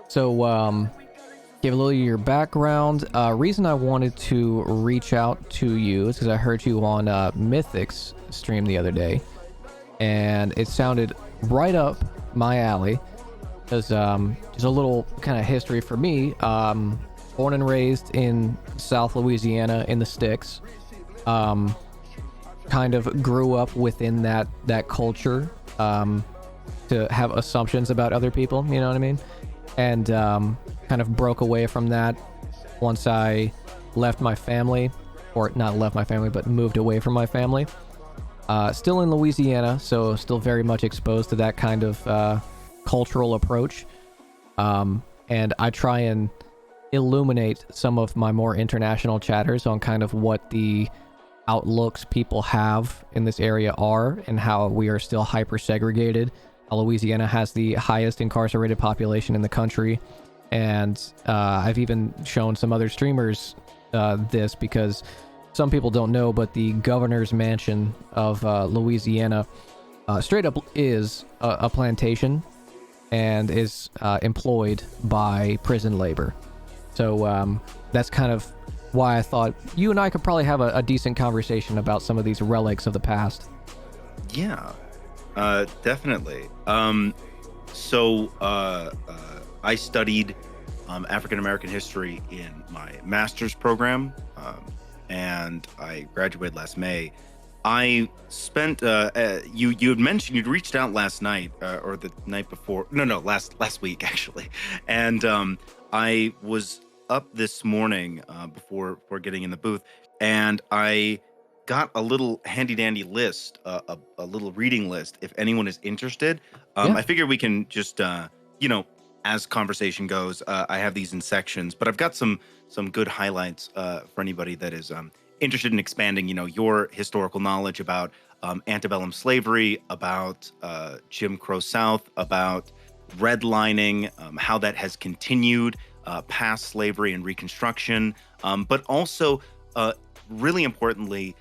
So, give a little of your background. Reason I wanted to reach out to you is because I heard you on Mythic's stream the other day, and it sounded right up my alley. Because just a little kind of history for me. Born and raised in South Louisiana in the sticks. Kind of grew up within that culture. To have assumptions about other people, you know what I mean? And kind of broke away from that once I left my family, or not left my family, but moved away from my family. Still in Louisiana, so still very much exposed to that kind of cultural approach. And I try and illuminate some of my more international chatters on kind of what the outlooks people have in this area are and how we are still hyper segregated. Louisiana has the highest incarcerated population in the country, and I've even shown some other streamers this because some people don't know, but the governor's mansion of Louisiana straight up is a plantation and is employed by prison labor. So that's kind of why I thought you and I could probably have a decent conversation about some of these relics of the past. Yeah. Definitely. So I studied African American history in my master's program, and I graduated last May. I spent you had mentioned you'd reached out last night or the night before. No, last week actually, and I was up this morning before getting in the booth, and I got a little handy dandy list, a little reading list. If anyone is interested, Yeah. I figure we can just, as conversation goes, I have these in sections, but I've got some good highlights for anybody that is interested in expanding, your historical knowledge about antebellum slavery, about Jim Crow South, about redlining, how that has continued past slavery and Reconstruction, but also, really importantly,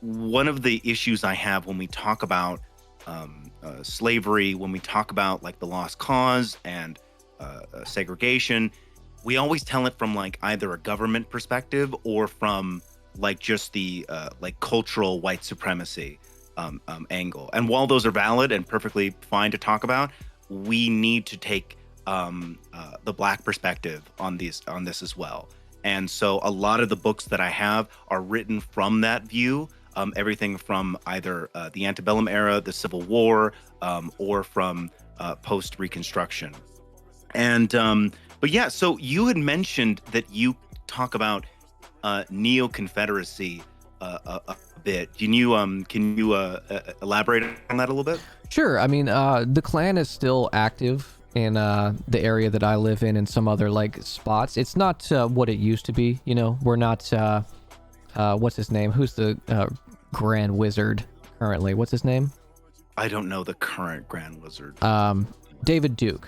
one of the issues I have when we talk about slavery, when we talk about like the lost cause and segregation, we always tell it from like either a government perspective or from like just the like cultural white supremacy angle. And while those are valid and perfectly fine to talk about, we need to take the Black perspective on this as well. And so a lot of the books that I have are written from that view. Everything from either the antebellum era, the Civil War, or from post-Reconstruction. And but yeah, so you had mentioned that you talk about Neo-Confederacy a bit. Can you elaborate on that a little bit? Sure. I mean, the Klan is still active in the area that I live in and some other like spots. It's not what it used to be. We're not. What's his name? Who's the Grand Wizard currently? What's his name? I don't know the current Grand Wizard. David Duke.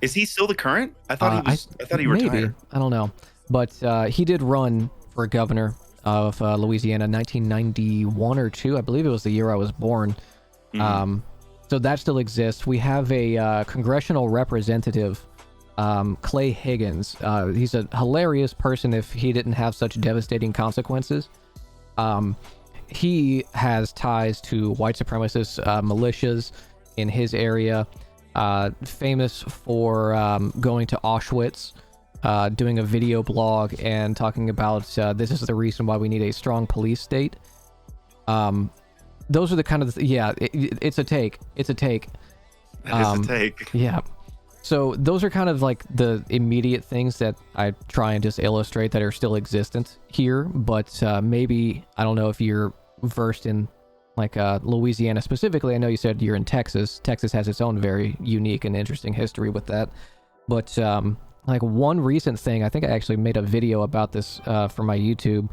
Is he still the current? I thought he was. I thought he retired. Maybe. I don't know. But he did run for governor of Louisiana, 1991 or 2. I believe it was the year I was born. Mm-hmm. So that still exists. We have a congressional representative, Clay Higgins. He's a hilarious person if he didn't have such devastating consequences. He has ties to white supremacist militias in his area, famous for going to Auschwitz, doing a video blog and talking about this is the reason why we need a strong police state. Those are the kind of it's a take. It's a take. That is a take. Yeah. So those are kind of like the immediate things that I try and just illustrate that are still existent here. But maybe, I don't know if you're versed in like Louisiana specifically. I know you said you're in Texas. Texas has its own very unique and interesting history with that. But like one recent thing, I think I actually made a video about this for my YouTube,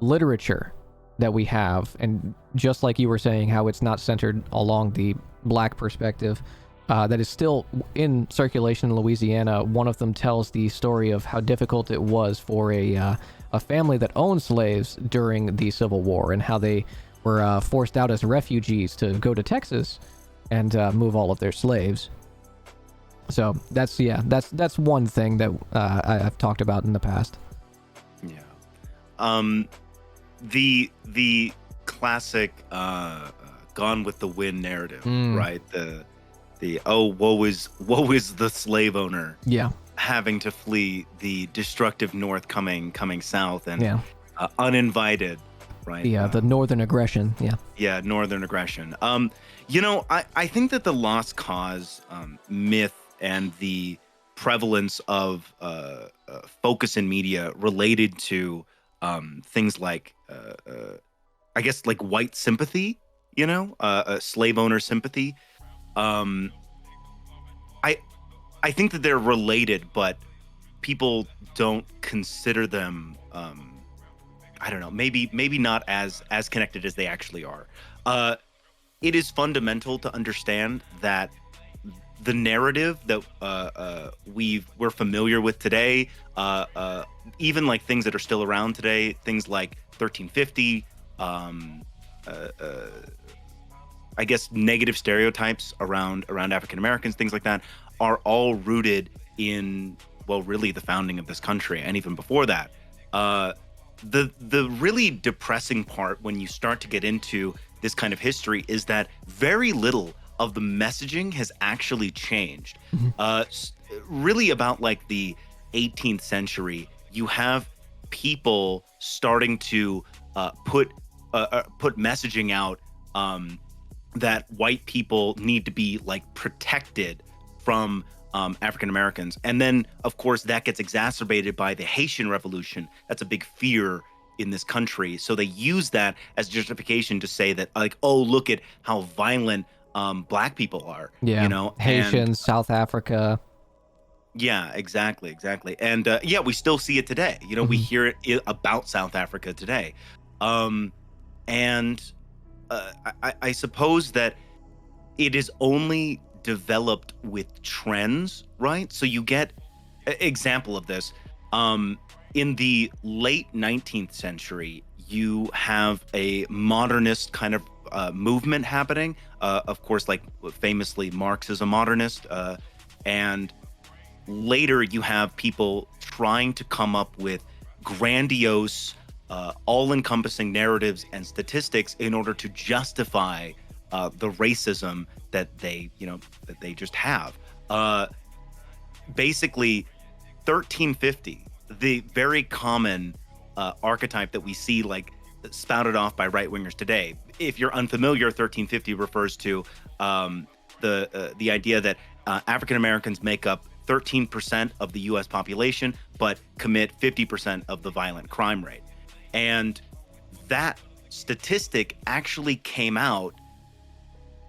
literature that we have. And just like you were saying, how it's not centered along the Black perspective, that is still in circulation in Louisiana. One of them tells the story of how difficult it was for a family that owned slaves during the Civil War and how they were forced out as refugees to go to Texas and move all of their slaves. So that's one thing that I've talked about in the past. Yeah. The classic Gone with the Wind narrative, right? The woe is the slave owner. Yeah. Having to flee the destructive North coming south, and uninvited, right? The northern aggression. Yeah, northern aggression. I think that the lost cause myth and the prevalence of focus in media related to things like I guess like white sympathy, slave owner sympathy. Um, I I think that they're related, but people don't consider them. I don't know. Maybe not as connected as they actually are. It is fundamental to understand that the narrative that we're familiar with today, even like things that are still around today, things like 1350, um, uh, uh, I guess negative stereotypes around African Americans, things like that, are all rooted in, well, really the founding of this country, and even before that. Uh, the really depressing part when you start to get into this kind of history is that very little of the messaging has actually changed. Really, about like the 18th century, you have people starting to put messaging out, that white people need to be like protected from African Americans. And then, of course, that gets exacerbated by the Haitian Revolution. That's a big fear in this country. So they use that as justification to say that, like, oh, look at how violent Black people are. Yeah. Haitians, South Africa. Yeah, exactly. And we still see it today. We hear it about South Africa today. And I suppose that it is only developed with trends, right? So you get example of this. In the late 19th century, you have a modernist kind of movement happening. Of course, like famously, Marx is a modernist. And later you have people trying to come up with grandiose, all-encompassing narratives and statistics in order to justify the racism that they just have. Basically, 1350, the very common archetype that we see like spouted off by right-wingers today. If you're unfamiliar, 1350 refers to the idea that African Americans make up 13% of the U.S. population, but commit 50% of the violent crime rate. And that statistic actually came out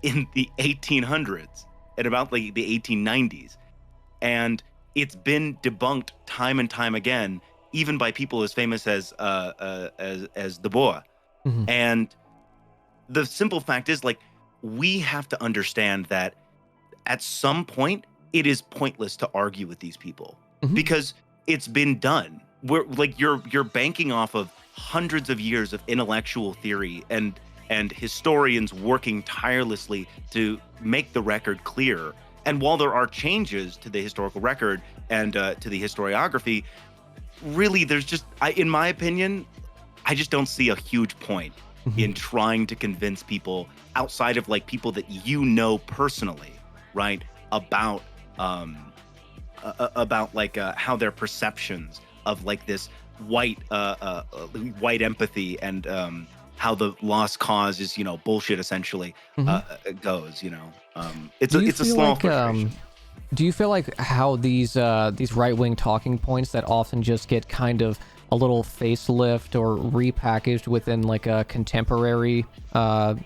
in the 1800s, at about like the 1890s. And it's been debunked time and time again, even by people as famous as Du Bois. And the simple fact is, like, we have to understand that at some point it is pointless to argue with these people because it's been done. We're like, you're banking off of hundreds of years of intellectual theory and historians working tirelessly to make the record clear. And while there are changes to the historical record and to the historiography, really, there's just, in my opinion, I just don't see a huge point in trying to convince people outside of like people that personally, right, about like how their perceptions of like this white empathy and how the lost cause is bullshit essentially goes. It's a small frustration. Do you feel like how these right-wing talking points that often just get kind of a little facelift or repackaged within like a contemporary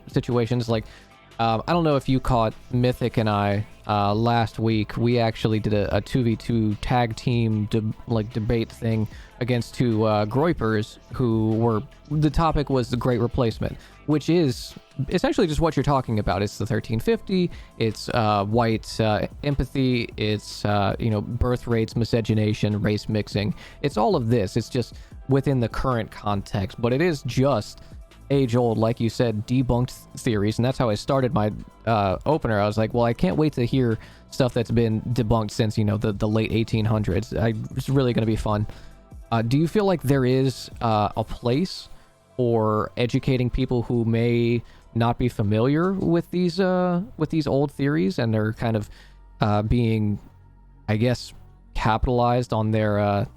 situations? Like, I don't know if you caught Mythic and I last week. We actually did a 2v2 tag team debate thing against two Groypers who were, the topic was the Great Replacement, which is essentially just what you're talking about. It's the 1350, it's white empathy, it's birth rates, miscegenation, race mixing. It's all of this. It's just within the current context, but it is just age-old, like you said, debunked theories, and that's how I started my opener. I was like, well, I can't wait to hear stuff that's been debunked since, the late 1800s. It's really going to be fun. Do you feel like there is a place for educating people who may not be familiar with these old theories, and they're kind of being, I guess, capitalized on their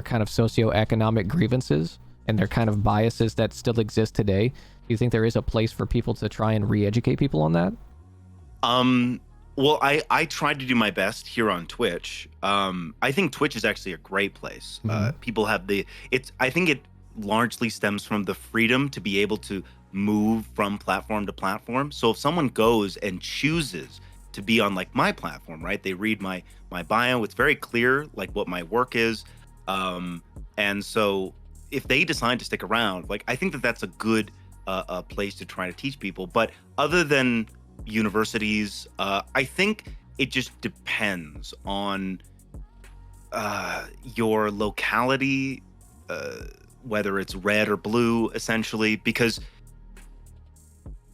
kind of socioeconomic grievances and their kind of biases that still exist today? Do you think there is a place for people to try and re-educate people on that? Well, I tried to do my best here on Twitch. I think Twitch is actually a great place. People have I think it largely stems from the freedom to be able to move from platform to platform. So if someone goes and chooses to be on like my platform, right? They read my bio. It's very clear like what my work is. And so if they decide to stick around, like I think that that's a good place to try to teach people. But other than universities, I think it just depends on your locality, whether it's red or blue, essentially, because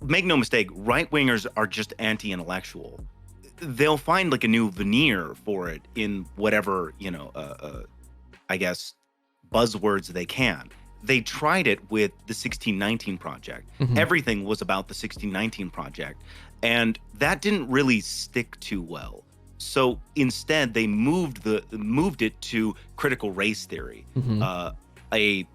make no mistake, right-wingers are just anti-intellectual. They'll find like a new veneer for it in whatever, I guess, buzzwords they can. They tried it with the 1619 Project. Everything was about the 1619 Project, and that didn't really stick too well. So instead, they moved it to critical race theory, a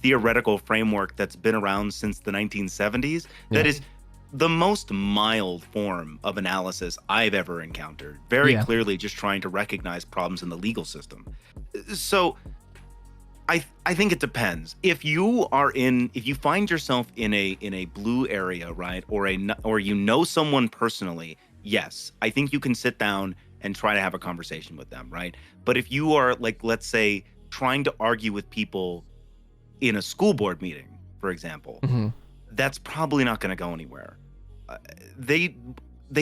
theoretical framework that's been around since the 1970s. That is the most mild form of analysis I've ever encountered. Very clearly just trying to recognize problems in the legal system. So I think it depends. If you find yourself in a blue area, right, or someone personally, yes, I think you can sit down and try to have a conversation with them, right? But if you are like, let's say, trying to argue with people in a school board meeting, for example, that's probably not going to go anywhere. They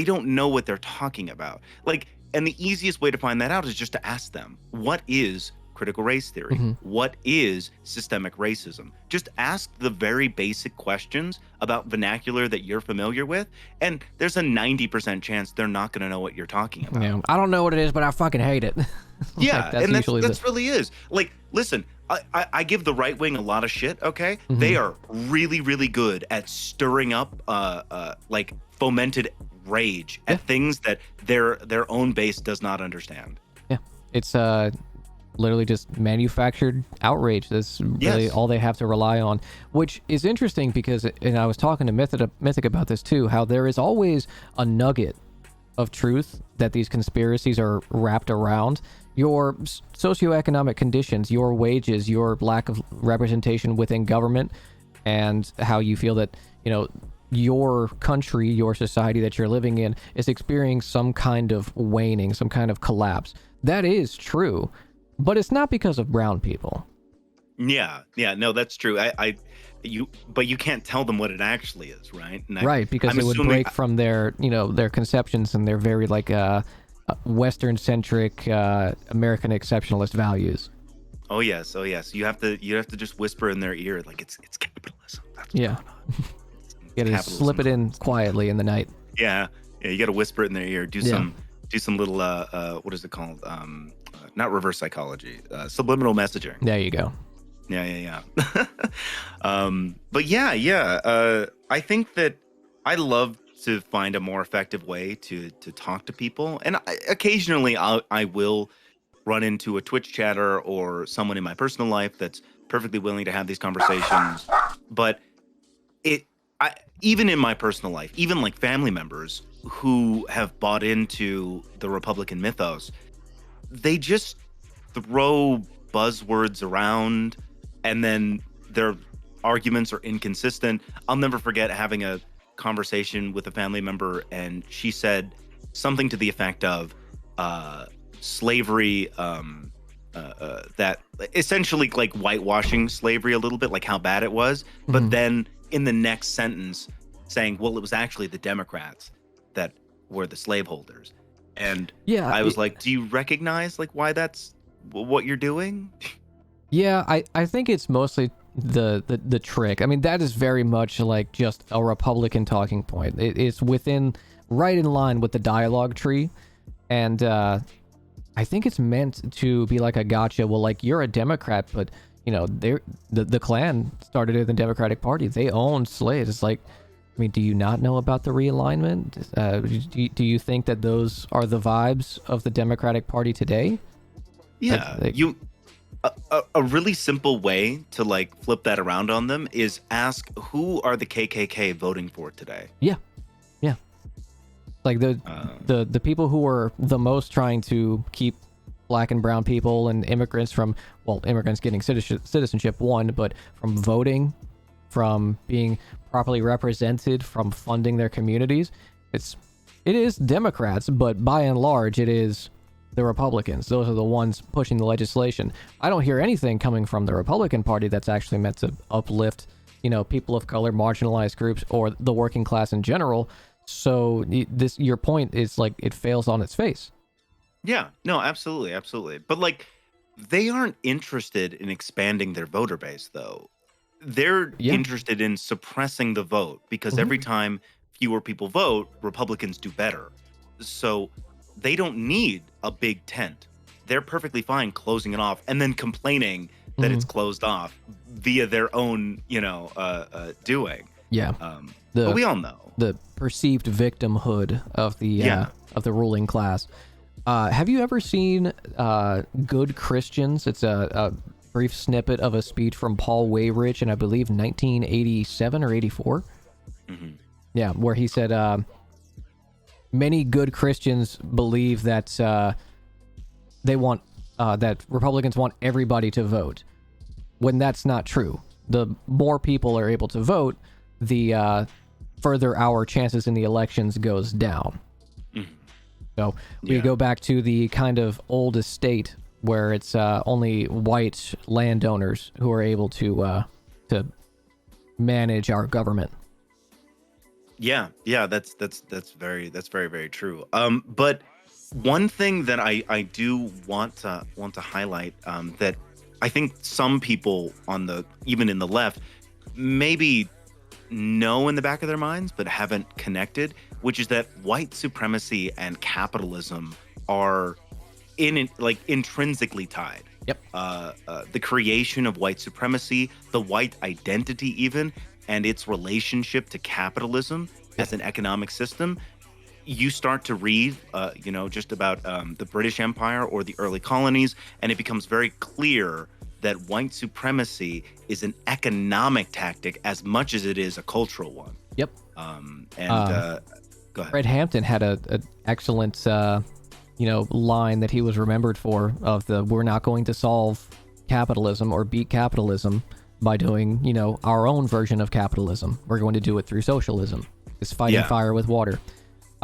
don't know what they're talking about. Like, and the easiest way to find that out is just to ask them, what is critical race theory? What is systemic racism? Just ask the very basic questions about vernacular that you're familiar with, and there's a 90% chance they're not going to know what you're talking about. Yeah, I don't know what it is, but I fucking hate it. Yeah, and that's really is. Like, listen, I give the right wing a lot of shit, okay? They are really, really good at stirring up like fomented rage at things that their own base does not understand. Yeah, it's literally just manufactured outrage. That's really all they have to rely on, which is interesting because, and I was talking to Mythic about this too, how there is always a nugget of truth that these conspiracies are wrapped around. Your socioeconomic conditions, your wages, your lack of representation within government, and how you feel that, your country, your society that you're living in is experiencing some kind of waning, some kind of collapse. That is true. But it's not because of brown people. Yeah, no, that's true. But you can't tell them what it actually is, right? Right, because it would break from their, their conceptions and their very Western-centric, American exceptionalist values. Oh yes. You have to just whisper in their ear like it's capitalism. That's yeah. You gotta slip it in quietly in the night. Yeah. You gotta whisper it in their ear. Do some little what is it called? Not reverse psychology, subliminal messaging. There you go. Yeah. But I think that I love to find a more effective way to talk to people, and occasionally I will run into a Twitch chatter or someone in my personal life that's perfectly willing to have these conversations. But even in my personal life, even like family members who have bought into the Republican mythos, they just throw buzzwords around, and then their arguments are inconsistent. I'll never forget having a conversation with a family member, and she said something to the effect of slavery, that essentially like whitewashing slavery a little bit, like how bad it was. But then in the next sentence saying, well, it was actually the Democrats that were the slaveholders. And I was like, do you recognize like why that's what you're doing? Yeah, I think it's mostly the trick. I mean, that is very much like just a Republican talking point. It's right in line with the dialogue tree, and I think it's meant to be like a gotcha. Well, like, you're a Democrat, but the Klan started in the Democratic Party. They owned slaves. It's like, I mean, do you not know about the realignment? Do you think that those are the vibes of the Democratic Party today? Yeah, a really simple way to like flip that around on them is ask, who are the KKK voting for today? Yeah. Like the people who are the most trying to keep black and brown people and immigrants from, well, immigrants getting citizenship, one, but from voting, from being properly represented, from funding their communities. It is Democrats, but by and large, it is the Republicans. Those are the ones pushing the legislation. I don't hear anything coming from the Republican Party that's actually meant to uplift, people of color, marginalized groups, or the working class in general. So your point is like, it fails on its face. Yeah, no, absolutely. But like, they aren't interested in expanding their voter base, though. They're interested in suppressing the vote, because every time fewer people vote, Republicans do better. So they don't need a big tent. They're perfectly fine closing it off and then complaining that it's closed off via their own, doing. Yeah. But we all know the perceived victimhood of the ruling class. Have you ever seen Good Christians? It's a brief snippet of a speech from Paul Weyrich in, I believe, 1987 or 84. Yeah, where he said, many good Christians believe that they want that Republicans want everybody to vote, when that's not true. The more people are able to vote, the further our chances in the elections goes down. So we go back to the kind of old estate where it's only white landowners who are able to manage our government. Yeah, that's very, very true. But one thing that I do want to highlight, that I think some people even in the left, maybe know in the back of their minds but haven't connected, which is that white supremacy and capitalism are intrinsically tied. Yep. The creation of white supremacy, the white identity even, and its relationship to capitalism as an economic system. You start to read, just about the British Empire or the early colonies, and it becomes very clear that white supremacy is an economic tactic as much as it is a cultural one. Yep. Go ahead. Fred Hampton had an excellent, line that he was remembered for, of we're not going to solve capitalism or beat capitalism by doing, our own version of capitalism. We're going to do it through socialism. It's fighting fire with water.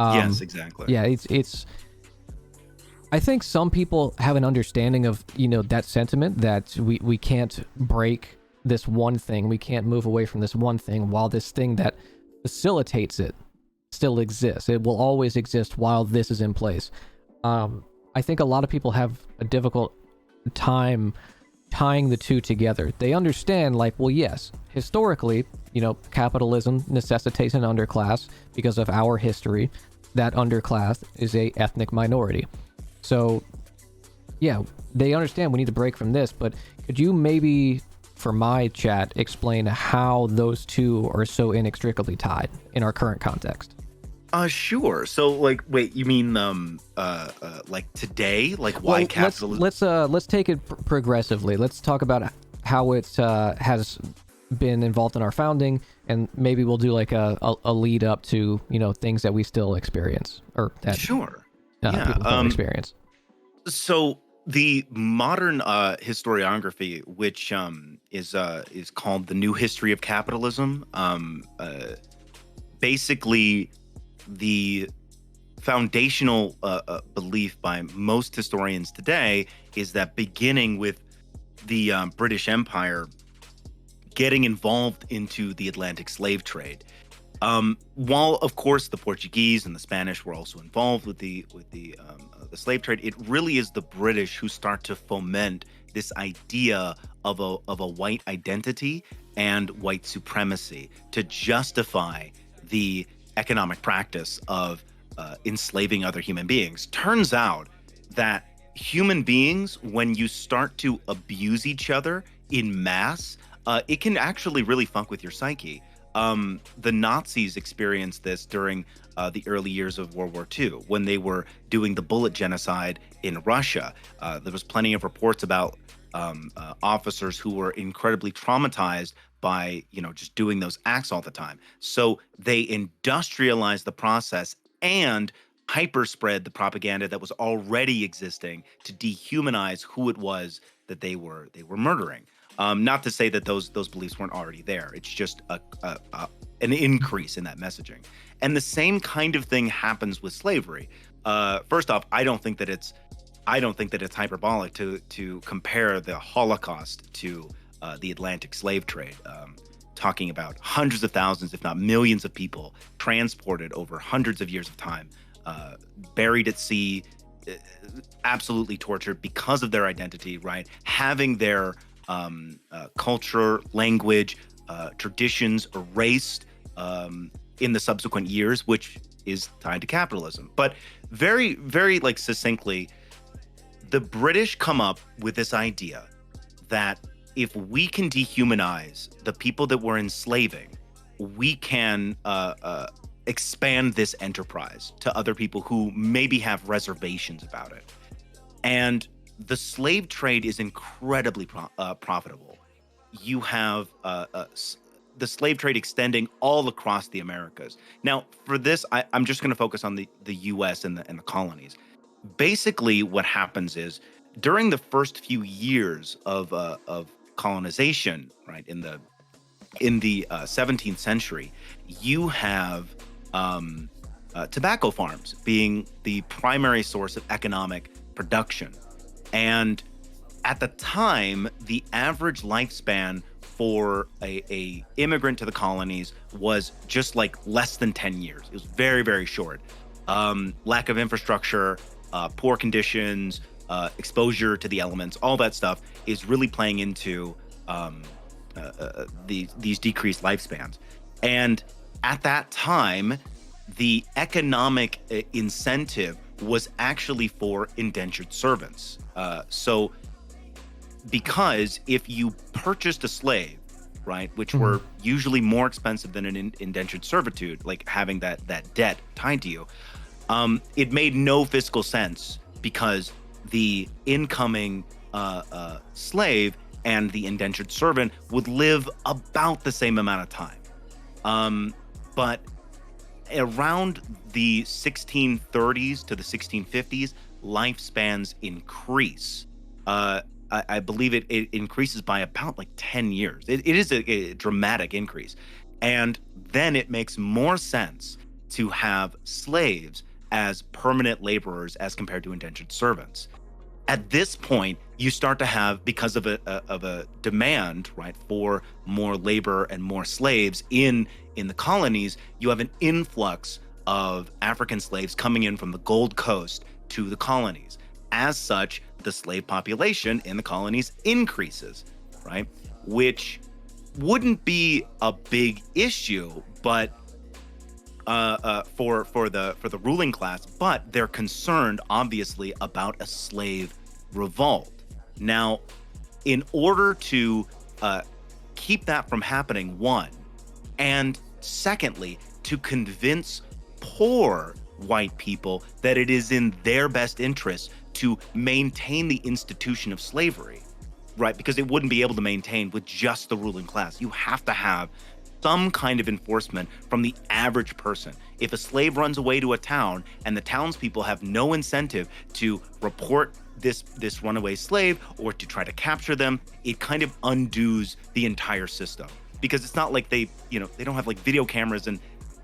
Yes, exactly. Yeah, it's. I think some people have an understanding of, that sentiment, that we can't break this one thing. We can't move away from this one thing while this thing that facilitates it still exists. It will always exist while this is in place. I think a lot of people have a difficult time tying the two together. They understand, like, well, yes, historically, capitalism necessitates an underclass because of our history. That underclass is a ethnic minority. So, yeah, they understand we need to break from this, but could you maybe, for my chat, explain how those two are so inextricably tied in our current context? Sure. So, like, wait, you mean like today, like why capitalism? Let's take it progressively. Let's talk about how it has been involved in our founding, and maybe we'll do like a lead up to things that we still experience, or that sure. People don't experience. So the modern historiography, which is called the New History of Capitalism, basically the foundational belief by most historians today is that beginning with the British Empire getting involved into the Atlantic slave trade, while of course the Portuguese and the Spanish were also involved with the slave trade, it really is the British who start to foment this idea of a white identity and white supremacy to justify the economic practice of enslaving other human beings. Turns out that human beings, when you start to abuse each other in mass, it can actually really fuck with your psyche. The Nazis experienced this during the early years of World War II when they were doing the bullet genocide in Russia. There was plenty of reports about officers who were incredibly traumatized by, just doing those acts all the time. So they industrialized the process and hyperspread the propaganda that was already existing to dehumanize who it was that they were murdering. Not to say that those beliefs weren't already there. It's just an increase in that messaging. And the same kind of thing happens with slavery. First off, I don't think that it's hyperbolic to compare the Holocaust to the Atlantic slave trade. Talking about hundreds of thousands, if not millions, of people transported over hundreds of years of time, buried at sea, absolutely tortured because of their identity, right? Having their culture, language, traditions erased in the subsequent years, which is tied to capitalism. But very, very like succinctly, the British come up with this idea that if we can dehumanize the people that we're enslaving, we can expand this enterprise to other people who maybe have reservations about it. And the slave trade is incredibly profitable. You have the slave trade extending all across the Americas. Now, for this, I'm just going to focus on the U.S. and the colonies. Basically, what happens is during the first few years of colonization, right, in the 17th century, you have tobacco farms being the primary source of economic production. And at the time, the average lifespan for a immigrant to the colonies was just like less than 10 years. It was very, very short. Lack of infrastructure, poor conditions, exposure to the elements, all that stuff is really playing into these decreased lifespans. And at that time, the economic incentive was actually for indentured servants. So because if you purchased a slave, right, which were usually more expensive than an indentured servitude, like having that debt tied to you, it made no fiscal sense because the incoming slave and the indentured servant would live about the same amount of time. But around the 1630s to the 1650s, lifespans increase. I believe it increases by about like 10 years. It is a dramatic increase. And then it makes more sense to have slaves as permanent laborers as compared to indentured servants. At this point, you start to have, because of a demand, right, for more labor and more slaves in the colonies, you have an influx of African slaves coming in from the Gold Coast to the colonies. As such, the slave population in the colonies increases, right? Which wouldn't be a big issue, but for the ruling class, but they're concerned, obviously, about a slave revolt. Now, in order to keep that from happening, one, and secondly, to convince poor white people that it is in their best interest to maintain the institution of slavery, right? Because it wouldn't be able to maintain with just the ruling class. You have to have some kind of enforcement from the average person. If a slave runs away to a town and the townspeople have no incentive to report this runaway slave or to try to capture them, it kind of undoes the entire system. Because it's not like they don't have like video cameras and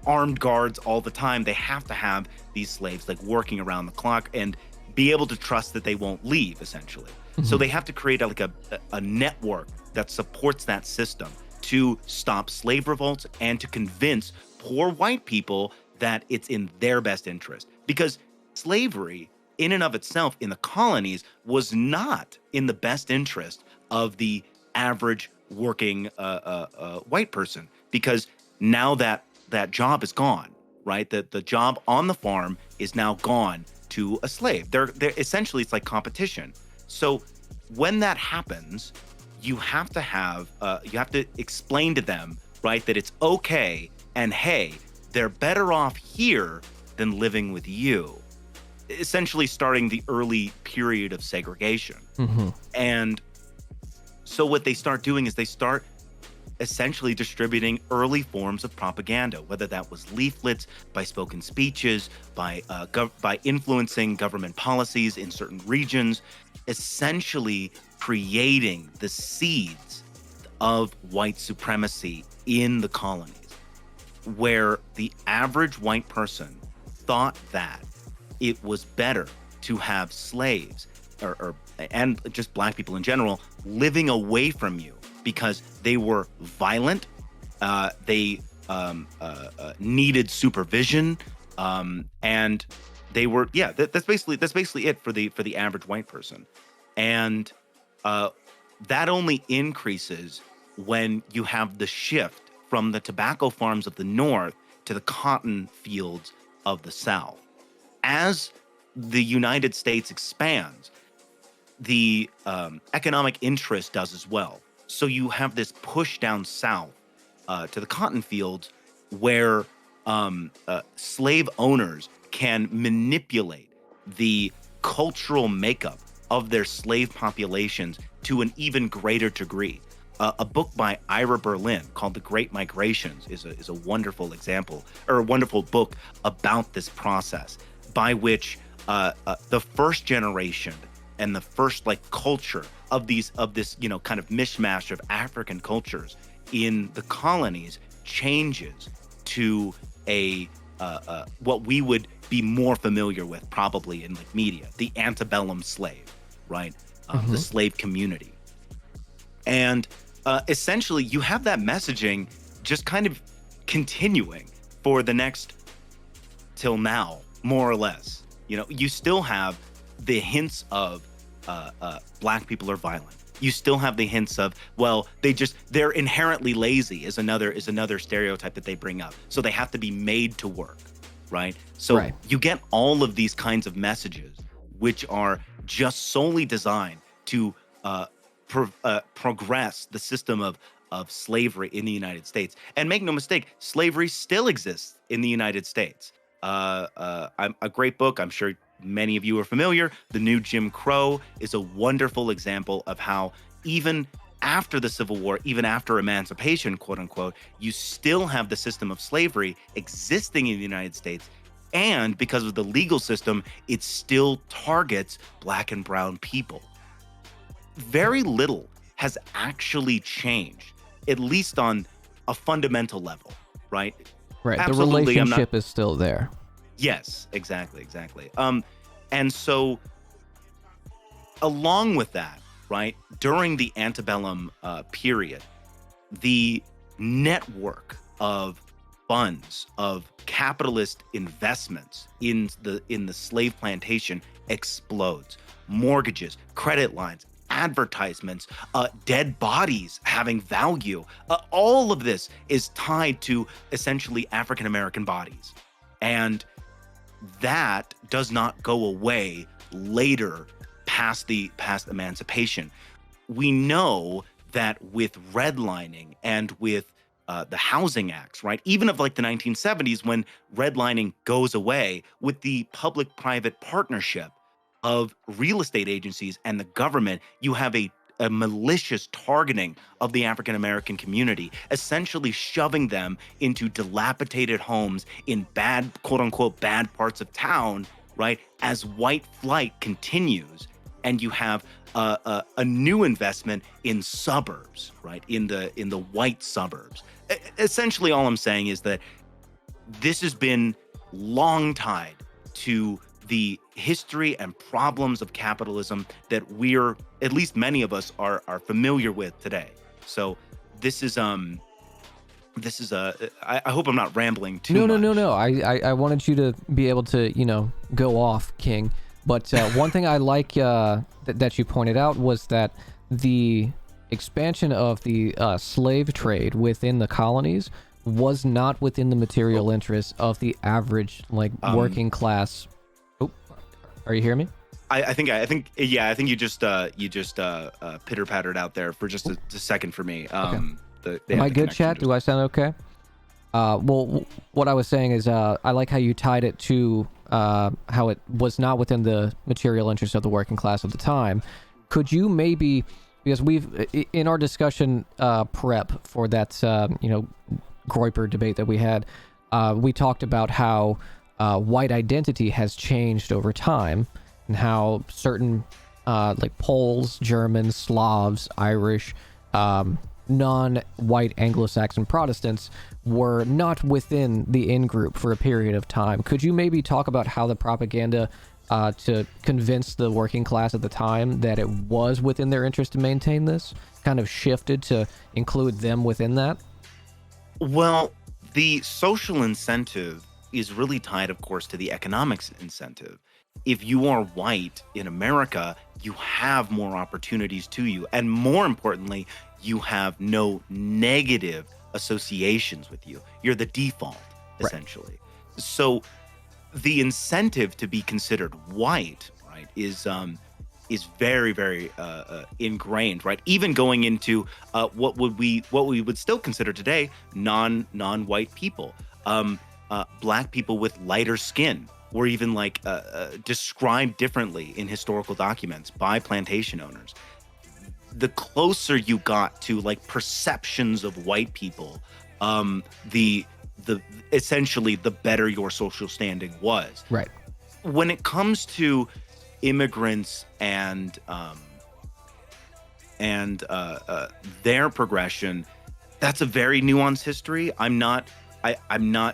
armed guards all the time. They have to have these slaves like working around the clock and be able to trust that they won't leave, essentially. So they have to create a network that supports that system to stop slave revolts and to convince poor white people that it's in their best interest. Because slavery in and of itself in the colonies was not in the best interest of the average working white person, because now that job is gone, right? The job on the farm is now gone to a slave. They're essentially, it's like competition. So when that happens, you have to explain to them, right, that it's okay, and hey, they're better off here than living with you. Essentially starting the early period of segregation. Mm-hmm. And so what they start doing is they start essentially distributing early forms of propaganda, whether that was leaflets, by spoken speeches, by influencing government policies in certain regions, essentially creating the seeds of white supremacy in the colonies, where the average white person thought that it was better to have slaves and just black people in general living away from you, because they were violent, they needed supervision, and they were that's basically it for the average white person. And that only increases when you have the shift from the tobacco farms of the North to the cotton fields of the South. As the United States expands, the economic interest does as well. So you have this push down south to the cotton fields, where slave owners can manipulate the cultural makeup of their slave populations to an even greater degree. A book by Ira Berlin called The Great Migrations is a wonderful example, or a wonderful book about this process, by which the first generation and the first culture of this kind of mishmash of African cultures in the colonies changes to a what we would be more familiar with probably in media, the antebellum slave, right? The slave community. And essentially you have that messaging just kind of continuing for the next till now, more or less. You still have the hints of black people are violent. You still have the hints of, well, they're inherently lazy is another stereotype that they bring up. So they have to be made to work, right? So Right. You get all of these kinds of messages, which are just solely designed to progress the system of slavery in the United States. And make no mistake, slavery still exists in the United States. A great book, I'm sure many of you are familiar, The New Jim Crow, is a wonderful example of how even after the Civil War, even after emancipation, quote unquote, you still have the system of slavery existing in the United States. And because of the legal system, it still targets black and brown people. Very little has actually changed, at least on a fundamental level, right? Right. Absolutely, The relationship is still there. Yes, exactly. And so along with that, right, during the antebellum period, the network of funds, of capitalist investments in the slave plantation explodes. Mortgages, credit lines, advertisements, dead bodies having value. All of this is tied to essentially African American bodies. And that does not go away later past emancipation. We know that with redlining and with the housing acts, right? Even of the 1970s, when redlining goes away, with the public-private partnership of real estate agencies and the government, you have a malicious targeting of the African American community, essentially shoving them into dilapidated homes in bad, quote unquote, bad parts of town, right? As white flight continues, and you have a new investment in suburbs, right? In the white suburbs. Essentially, all I'm saying is that this has been long tied to the history and problems of capitalism that at least many of us are familiar with today. So this is I hope I'm not rambling too much. No. I wanted you to be able to, go off, King. But one thing I like that you pointed out was that the expansion of the slave trade within the colonies was not within the material interests of the average, like, working class. Oh, are you hearing me? I think you just pitter pattered out there for just a second for me. Okay. They Am have I the good, connection chat? Do I sound okay? Well, what I was saying is, I like how you tied it to how it was not within the material interests of the working class at the time. Could you maybe, because in our discussion prep for that, Groyper debate that we had, we talked about how white identity has changed over time, and how certain like Poles, Germans, Slavs, Irish, non-white Anglo-Saxon Protestants were not within the in-group for a period of time. Could you maybe talk about how the propaganda to convince the working class at the time that it was within their interest to maintain this kind of shifted to include them within that? Well, the social incentive is really tied, of course, to the economics incentive. If you are white in America, you have more opportunities to you. And more importantly, you have no negative associations with you. You're the default, essentially. Right. So the incentive to be considered white, right, is very, very ingrained, right? Even going into what we would still consider today non-white people, black people with lighter skin, were even like described differently in historical documents by plantation owners. The closer you got to like perceptions of white people, the essentially the better your social standing was. Right. When it comes to immigrants and their progression, that's a very nuanced history. I'm not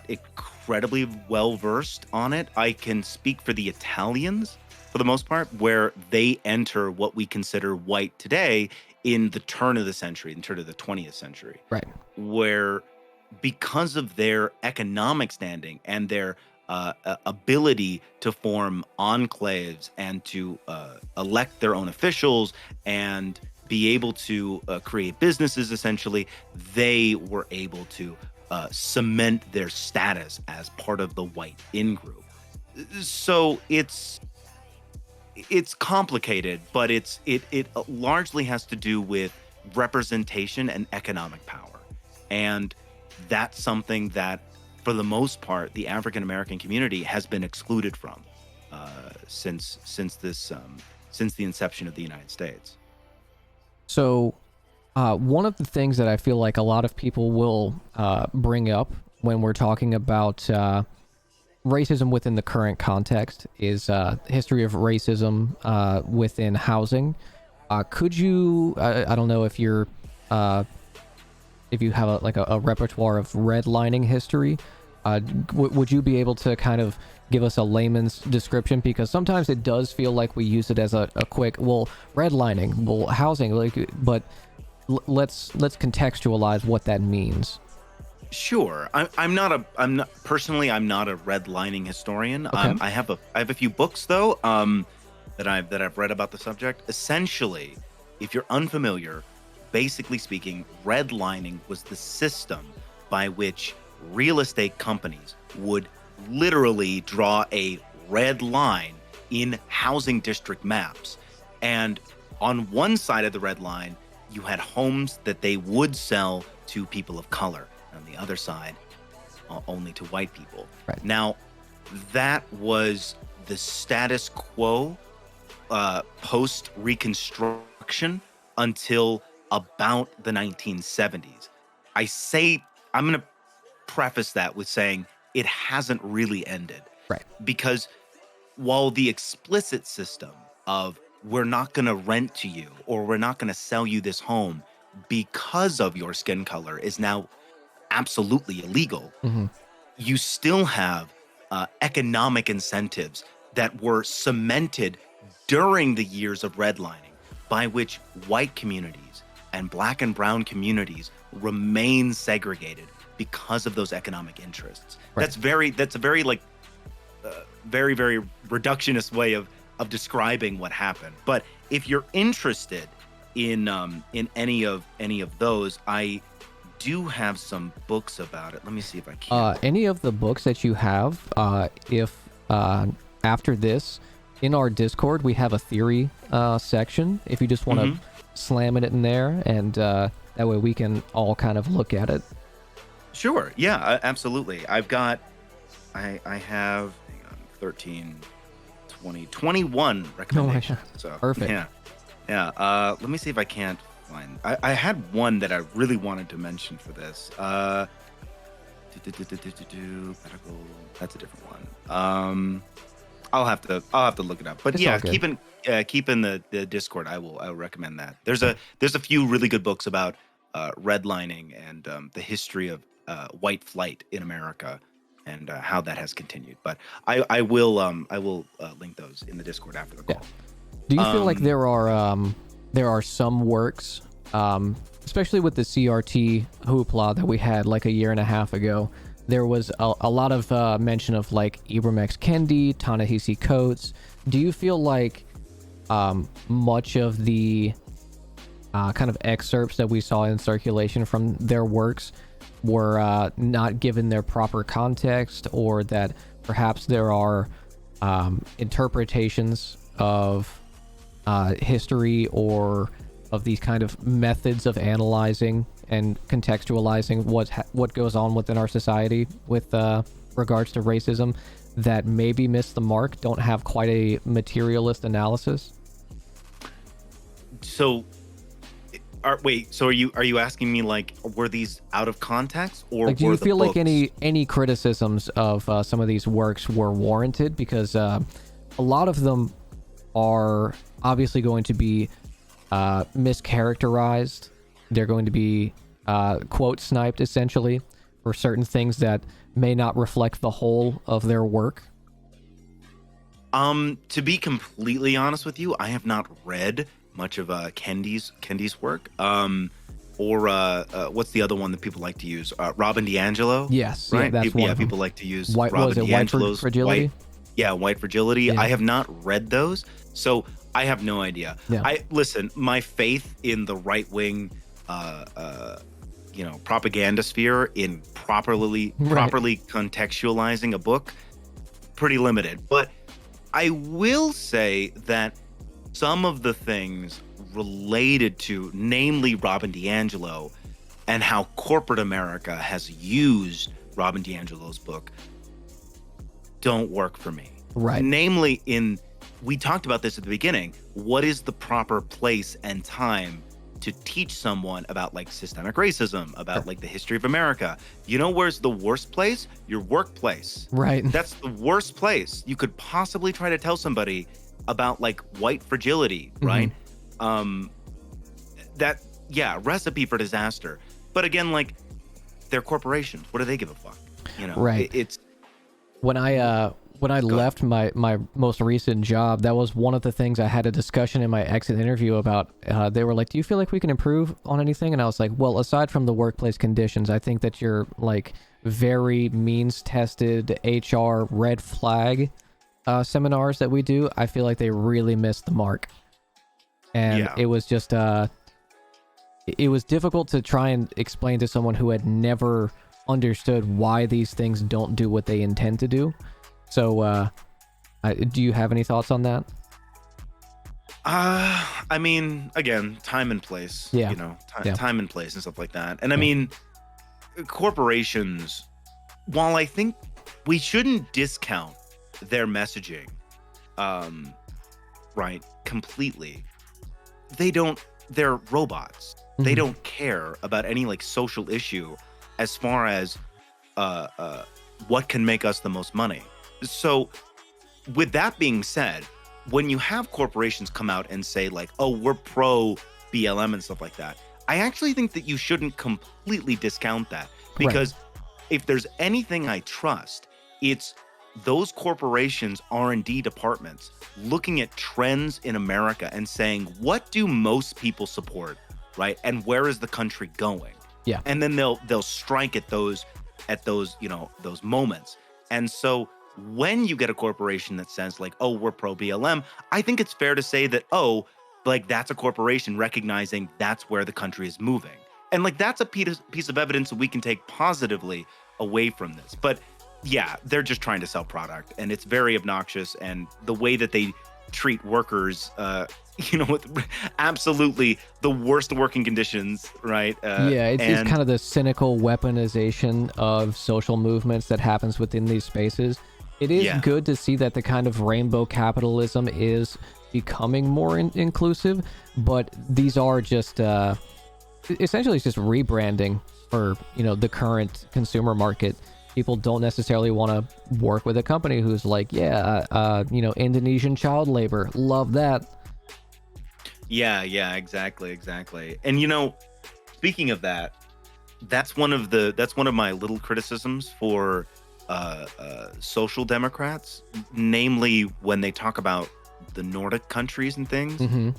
incredibly well versed on it. I can speak for the Italians for the most part, where they enter what we consider white today in the turn of the century, in turn of the 20th century. Right. Where because of their economic standing and their ability to form enclaves and to elect their own officials and be able to create businesses, essentially, they were able to cement their status as part of the white in-group. So it's complicated, but it largely has to do with representation and economic power. And that's something that, for the most part, the African American community has been excluded from since the inception of the United States. So, one of the things that I feel like a lot of people will bring up when we're talking about racism within the current context is history of racism within housing. Could you? I don't know if you're. If you have a repertoire of redlining history, would you be able to kind of give us a layman's description? Because sometimes it does feel like we use it as a quick, redlining, housing, but let's contextualize what that means. Sure. I'm not a redlining historian. Okay. I have a few books though that I've read about the subject. Essentially, if you're unfamiliar, basically speaking, redlining was the system by which real estate companies would literally draw a red line in housing district maps. And on one side of the red line, you had homes that they would sell to people of color. On the other side, only to white people. Right. Now, that was the status quo post-Reconstruction until about the 1970s. I'm going to preface that with saying it hasn't really ended. Right. Because while the explicit system of we're not going to rent to you or we're not going to sell you this home because of your skin color is now absolutely illegal, mm-hmm. you still have economic incentives that were cemented during the years of redlining by which white communities and black and brown communities remain segregated because of those economic interests. Right. That's a very very reductionist way of of describing what happened. But if you're interested in any of those, I do have some books about it. Let me see if I can. Any of the books that you have, if after this, in our Discord, we have a theory section. If you just want to slam it in there, and that way we can all kind of look at it. Sure. Yeah, absolutely. I have, hang on, 13, 20, 21 recommendations. So, perfect. Yeah. Let me see if I can't find. I had one that I really wanted to mention for this. Medical. That's a different one. I'll have to look it up. But It's yeah, all good. keep in the Discord. I'll recommend that. There's a few really good books about redlining and the history of white flight in America and how that has continued. But I will link those in the Discord after the call. Do you feel like there are some works, especially with the CRT hoopla that we had like a year and a half ago? There was a lot of mention of like Ibram X. Kendi, Ta-Nehisi Coates. Do you feel like much of the kind of excerpts that we saw in circulation from their works were not given their proper context, or that perhaps there are interpretations of history or of these kind of methods of analyzing and contextualizing what goes on within our society with regards to racism that maybe miss the mark, don't have quite a materialist analysis? So, are you asking me, like, were these out of context, or like, do you were the feel like books- any criticisms of some of these works were warranted? Because a lot of them are obviously going to be mischaracterized. They're going to be quote sniped essentially for certain things that may not reflect the whole of their work. To be completely honest with you, I have not read much of Kendi's work. Or what's the other one that people like to use? Robin DiAngelo. Yes, right. yeah, that's one of them. People like to use White Robin DiAngelo's Fragility. White Fragility. Yeah. I have not read those, so I have no idea. Yeah. My faith in the right wing, propaganda sphere in properly contextualizing a book, pretty limited. But I will say that some of the things related to, namely Robin DiAngelo, and how corporate America has used Robin DiAngelo's book, don't work for me. Right. Namely, we talked about this at the beginning. What is the proper place and time to teach someone about like systemic racism, about like the history of America? You know where's the worst place? Your workplace. Right. That's the worst place you could possibly try to tell somebody about like white fragility, right? Recipe for disaster. But again, like, they're corporations. What do they give a fuck? You know, right. It's when I left my most recent job, that was one of the things I had a discussion in my exit interview about. They were like, "Do you feel like we can improve on anything?" And I was like, "Well, aside from the workplace conditions, I think that your like very means-tested HR red flag seminars that we do, I feel like they really missed the mark." And it was just it was difficult to try and explain to someone who had never understood why these things don't do what they intend to do. So do you have any thoughts on that? I mean, again, time and place. Yeah. You know, time and place and stuff like that. And I mean, corporations, while I think we shouldn't discount their messaging, right, completely, they're robots. They don't care about any like social issue as far as what can make us the most money. So with that being said, when you have corporations come out and say like, oh, we're pro BLM and stuff like that, I actually think that you shouldn't completely discount that, because if there's anything I trust, it's those corporations' R&D departments looking at trends in America and saying, what do most people support, right? And where is the country going? Yeah. And then they'll strike at those those moments. And so when you get a corporation that says like, oh, we're pro BLM, I think it's fair to say that, oh, like that's a corporation recognizing that's where the country is moving. And like that's a piece of evidence that we can take positively away from this. But yeah, they're just trying to sell product, and it's very obnoxious. And the way that they treat workers, with absolutely the worst working conditions, right? Yeah, it's kind of the cynical weaponization of social movements that happens within these spaces. It is good to see that the kind of rainbow capitalism is becoming more inclusive, but these are just essentially it's just rebranding for the current consumer market. People don't necessarily want to work with a company who's like, Indonesian child labor, love that. Yeah, exactly. And speaking of that, that's one of my little criticisms for social democrats, namely when they talk about the Nordic countries and things. Mm-hmm.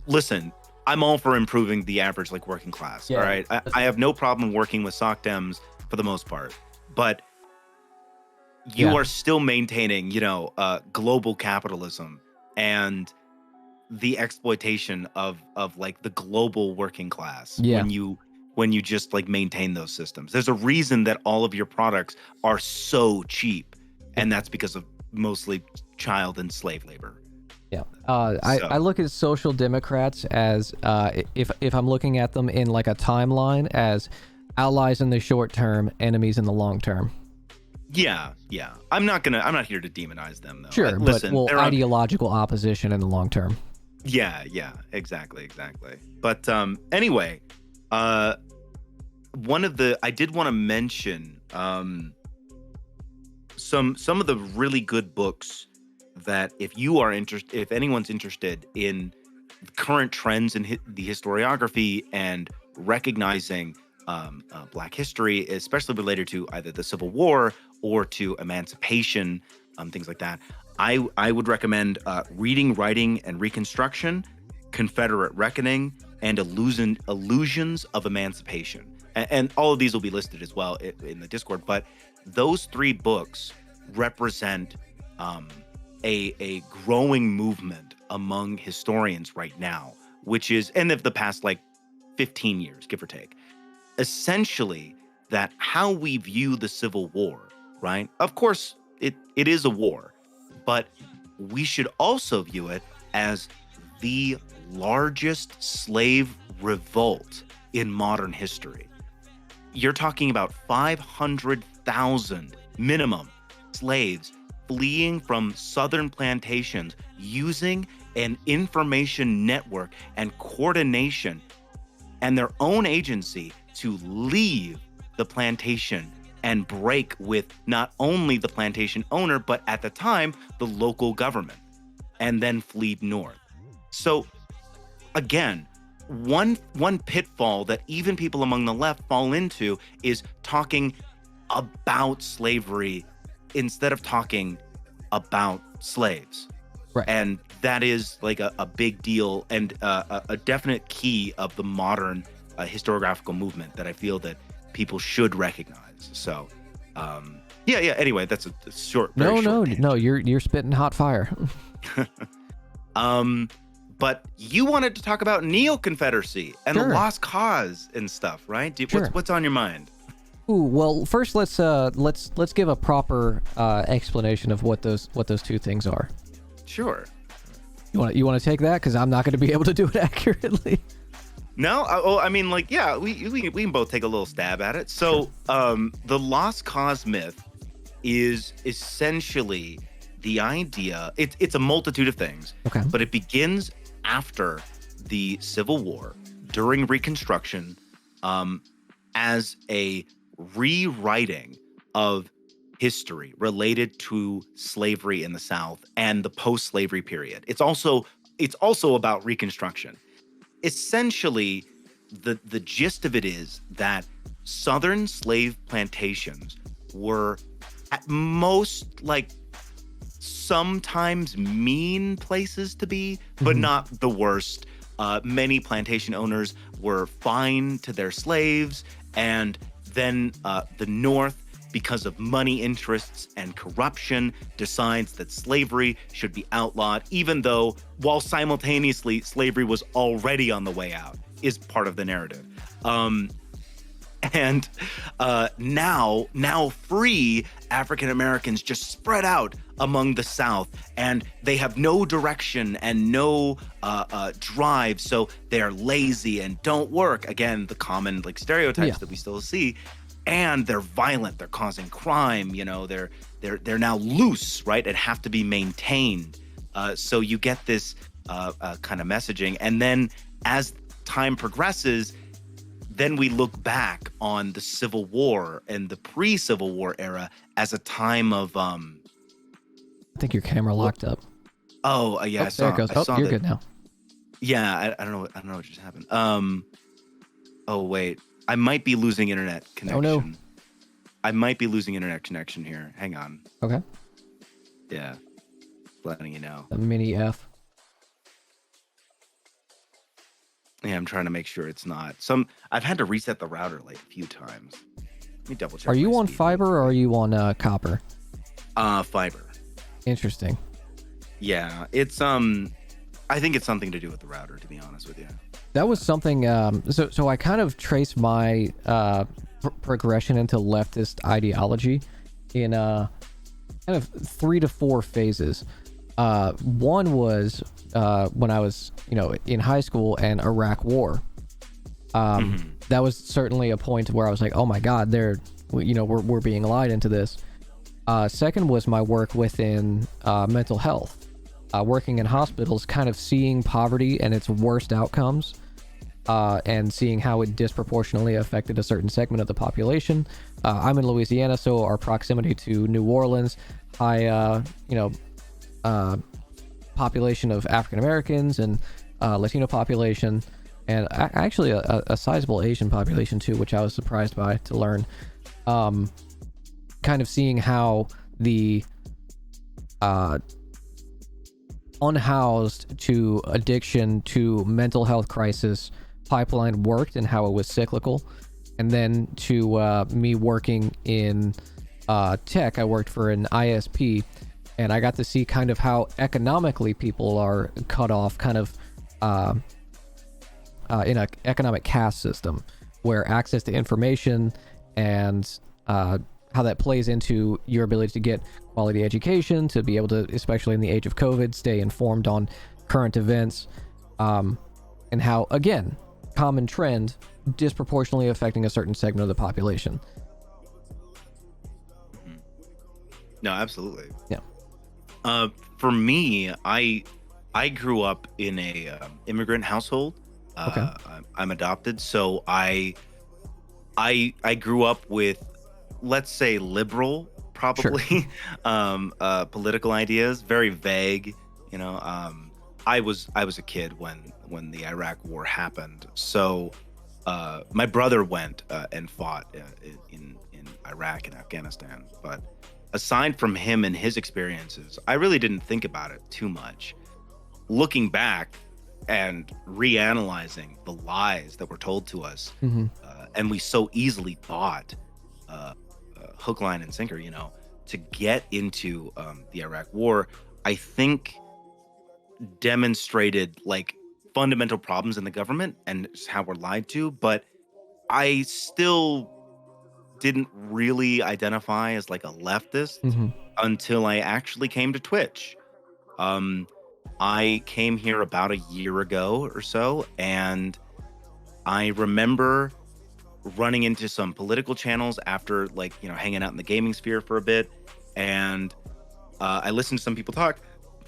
Listen, I'm all for improving the average like working class. Yeah. All right, I have no problem working with soc dems for the most part, but you are still maintaining global capitalism and the exploitation of like the global working class when you just like maintain those systems. There's a reason that all of your products are so cheap, and that's because of mostly child and slave labor. Yeah. I look at social democrats as if I'm looking at them in like a timeline, as allies in the short term, enemies in the long term. Yeah. I'm not here to demonize them though. Sure, Listen, but ideological opposition in the long term. Yeah, exactly. But anyway, I did want to mention some of the really good books that if anyone's interested in current trends in the historiography and recognizing Black history, especially related to either the Civil War or to emancipation, things like that, I would recommend Reading, Writing, and Reconstruction, Confederate Reckoning, and Illusions of Emancipation. And all of these will be listed as well in the Discord. But those three books represent a growing movement among historians right now, which is, and of the past like 15 years, give or take, essentially that how we view the Civil War, right? Of course, it is a war, but we should also view it as the largest slave revolt in modern history. You're talking about 500,000 minimum slaves fleeing from southern plantations using an information network and coordination and their own agency to leave the plantation and break with not only the plantation owner, but at the time, the local government, and then flee north. So again, one pitfall that even people among the left fall into is talking about slavery instead of talking about slaves. Right. And that is like a big deal and a definite key of the modern historiographical movement that I feel that people should recognize. So, anyway, that's a short. No, you're spitting hot fire. But you wanted to talk about Neo-Confederacy and the Lost Cause and stuff, right? What's on your mind? Ooh, well, first let's give a proper explanation of what those two things are. Sure. You want to take that, because I'm not going to be able to do it accurately. No, we can both take a little stab at it. So, the Lost Cause myth is essentially the idea. It's a multitude of things. Okay. But it begins after the Civil War, during Reconstruction, as a rewriting of history related to slavery in the South and the post-slavery period. It's also about Reconstruction. Essentially, the gist of it is that Southern slave plantations were at most like sometimes mean places to be, but not the worst. Many plantation owners were fine to their slaves, and then the North because of money interests and corruption, decides that slavery should be outlawed, even though, while simultaneously slavery was already on the way out, is part of the narrative. And now free African Americans just spread out among the South, and they have no direction and no drive, so they're lazy and don't work. Again, the common like stereotypes that we still see, and they're violent. They're causing crime. You know, they're now loose, right, and have to be maintained. So you get this kind of messaging, and then as time progresses, then we look back on the Civil War and the pre-Civil War era as a time of I think your camera locked up. Oh, yeah, there it goes. You're good now. Yeah, I don't know what just happened. Oh wait, I might be losing internet connection. Oh no. I might be losing internet connection here. Hang on. Okay. Yeah. Letting you know. A mini F. Yeah, I'm trying to make sure it's not. I've had to reset the router like a few times. Let me double check. Are you on fiber or are you on copper? Fiber. Interesting. Yeah, it's I think it's something to do with the router, to be honest with you. That was something. So I kind of traced my progression into leftist ideology in kind of 3 to 4 phases. One was when I was, in high school and Iraq War. That was certainly a point where I was like, oh my God, we're being lied into this. Second was my work within mental health, working in hospitals, kind of seeing poverty and its worst outcomes, and seeing how it disproportionately affected a certain segment of the population. I'm in Louisiana, so our proximity to New Orleans, high, population of African Americans and Latino population, and actually a sizable Asian population too, which I was surprised by to learn. Kind of seeing how the unhoused to addiction to mental health crisis pipeline worked and how it was cyclical. And then to me working in tech, I worked for an ISP, and I got to see kind of how economically people are cut off, kind of in an economic caste system, where access to information and how that plays into your ability to get quality education, to be able to, especially in the age of COVID, stay informed on current events, and how, again, common trend, disproportionately affecting a certain segment of the population. No, absolutely. Yeah. For me, I grew up in a immigrant household. Okay. I'm adopted, so I grew up with, let's say, liberal, probably, sure. Political ideas, very vague. I was a kid when the Iraq War happened, so my brother went and fought in Iraq and Afghanistan, but aside from him and his experiences, I really didn't think about it too much. Looking back and reanalyzing the lies that were told to us, and we so easily bought hook, line, and sinker, to get into the Iraq War, I think demonstrated like fundamental problems in the government and how we're lied to, but I still didn't really identify as like a leftist until I actually came to Twitch. I came here about a year ago or so, and I remember running into some political channels after hanging out in the gaming sphere for a bit, and I listened to some people talk,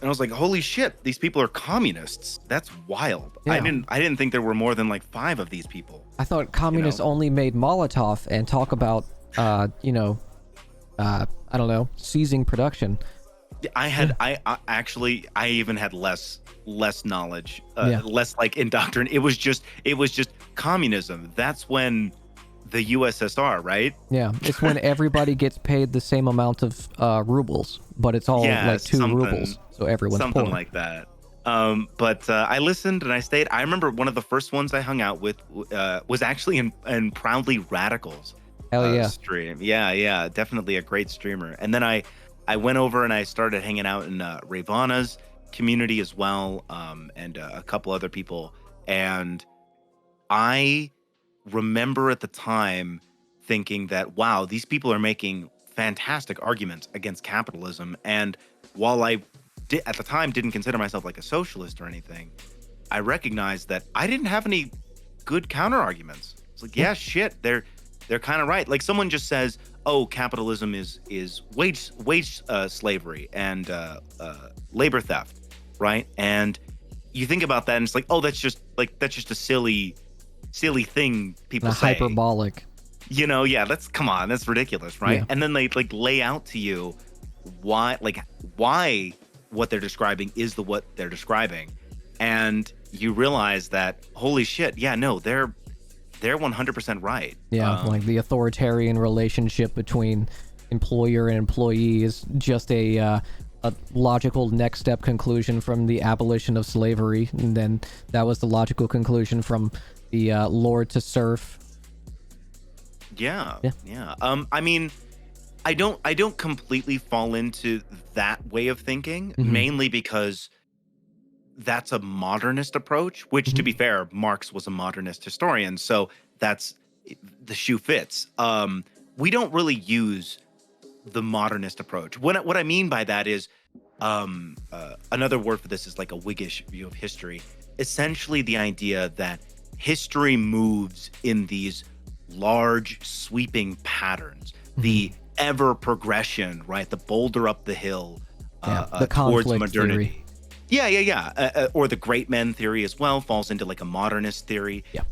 and I was like, holy shit, these people are communists. That's wild. Yeah. I didn't think there were more than like 5 of these people. I thought communists only made Molotov and talk about I don't know, seizing production. I even had less knowledge, less like indoctrination. It was just communism. That's when the USSR, right? Yeah, it's when everybody gets paid the same amount of rubles, but it's all like 2 rubles, so everyone's something poor. Like that. But I listened and I stayed. I remember one of the first ones I hung out with was actually in Proudly Radicals. Hell yeah. stream. Yeah, definitely a great streamer. And then I went over and I started hanging out in Ravana's community as well, and a couple other people. And I remember at the time thinking that, wow, these people are making fantastic arguments against capitalism. And while I at the time didn't consider myself like a socialist or anything, I recognized that I didn't have any good counter arguments. It's like, yeah, shit, they're kind of right. Like someone just says, oh, capitalism is wage slavery and labor theft, right? And you think about that and it's like, oh, that's just a silly thing people say. Hyperbolic. Yeah, come on, that's ridiculous, right? Yeah. And then they like lay out to you why what they're describing is what they're describing. And you realize that, holy shit, yeah, no, they're 100% right. Yeah, like the authoritarian relationship between employer and employee is just a logical next step conclusion from the abolition of slavery, and then that was the logical conclusion from the lord to serf. Yeah. I mean, I don't completely fall into that way of thinking, mainly because that's a modernist approach, which to be fair, Marx was a modernist historian, so that's the shoe fits. We don't really use the modernist approach. What I mean by that is another word for this is like a Whiggish view of history. Essentially the idea that history moves in these large sweeping patterns, the ever progression, right? The boulder up the hill the towards conflict modernity. theory. Yeah. Or the great men theory as well falls into like a modernist theory. Yeah.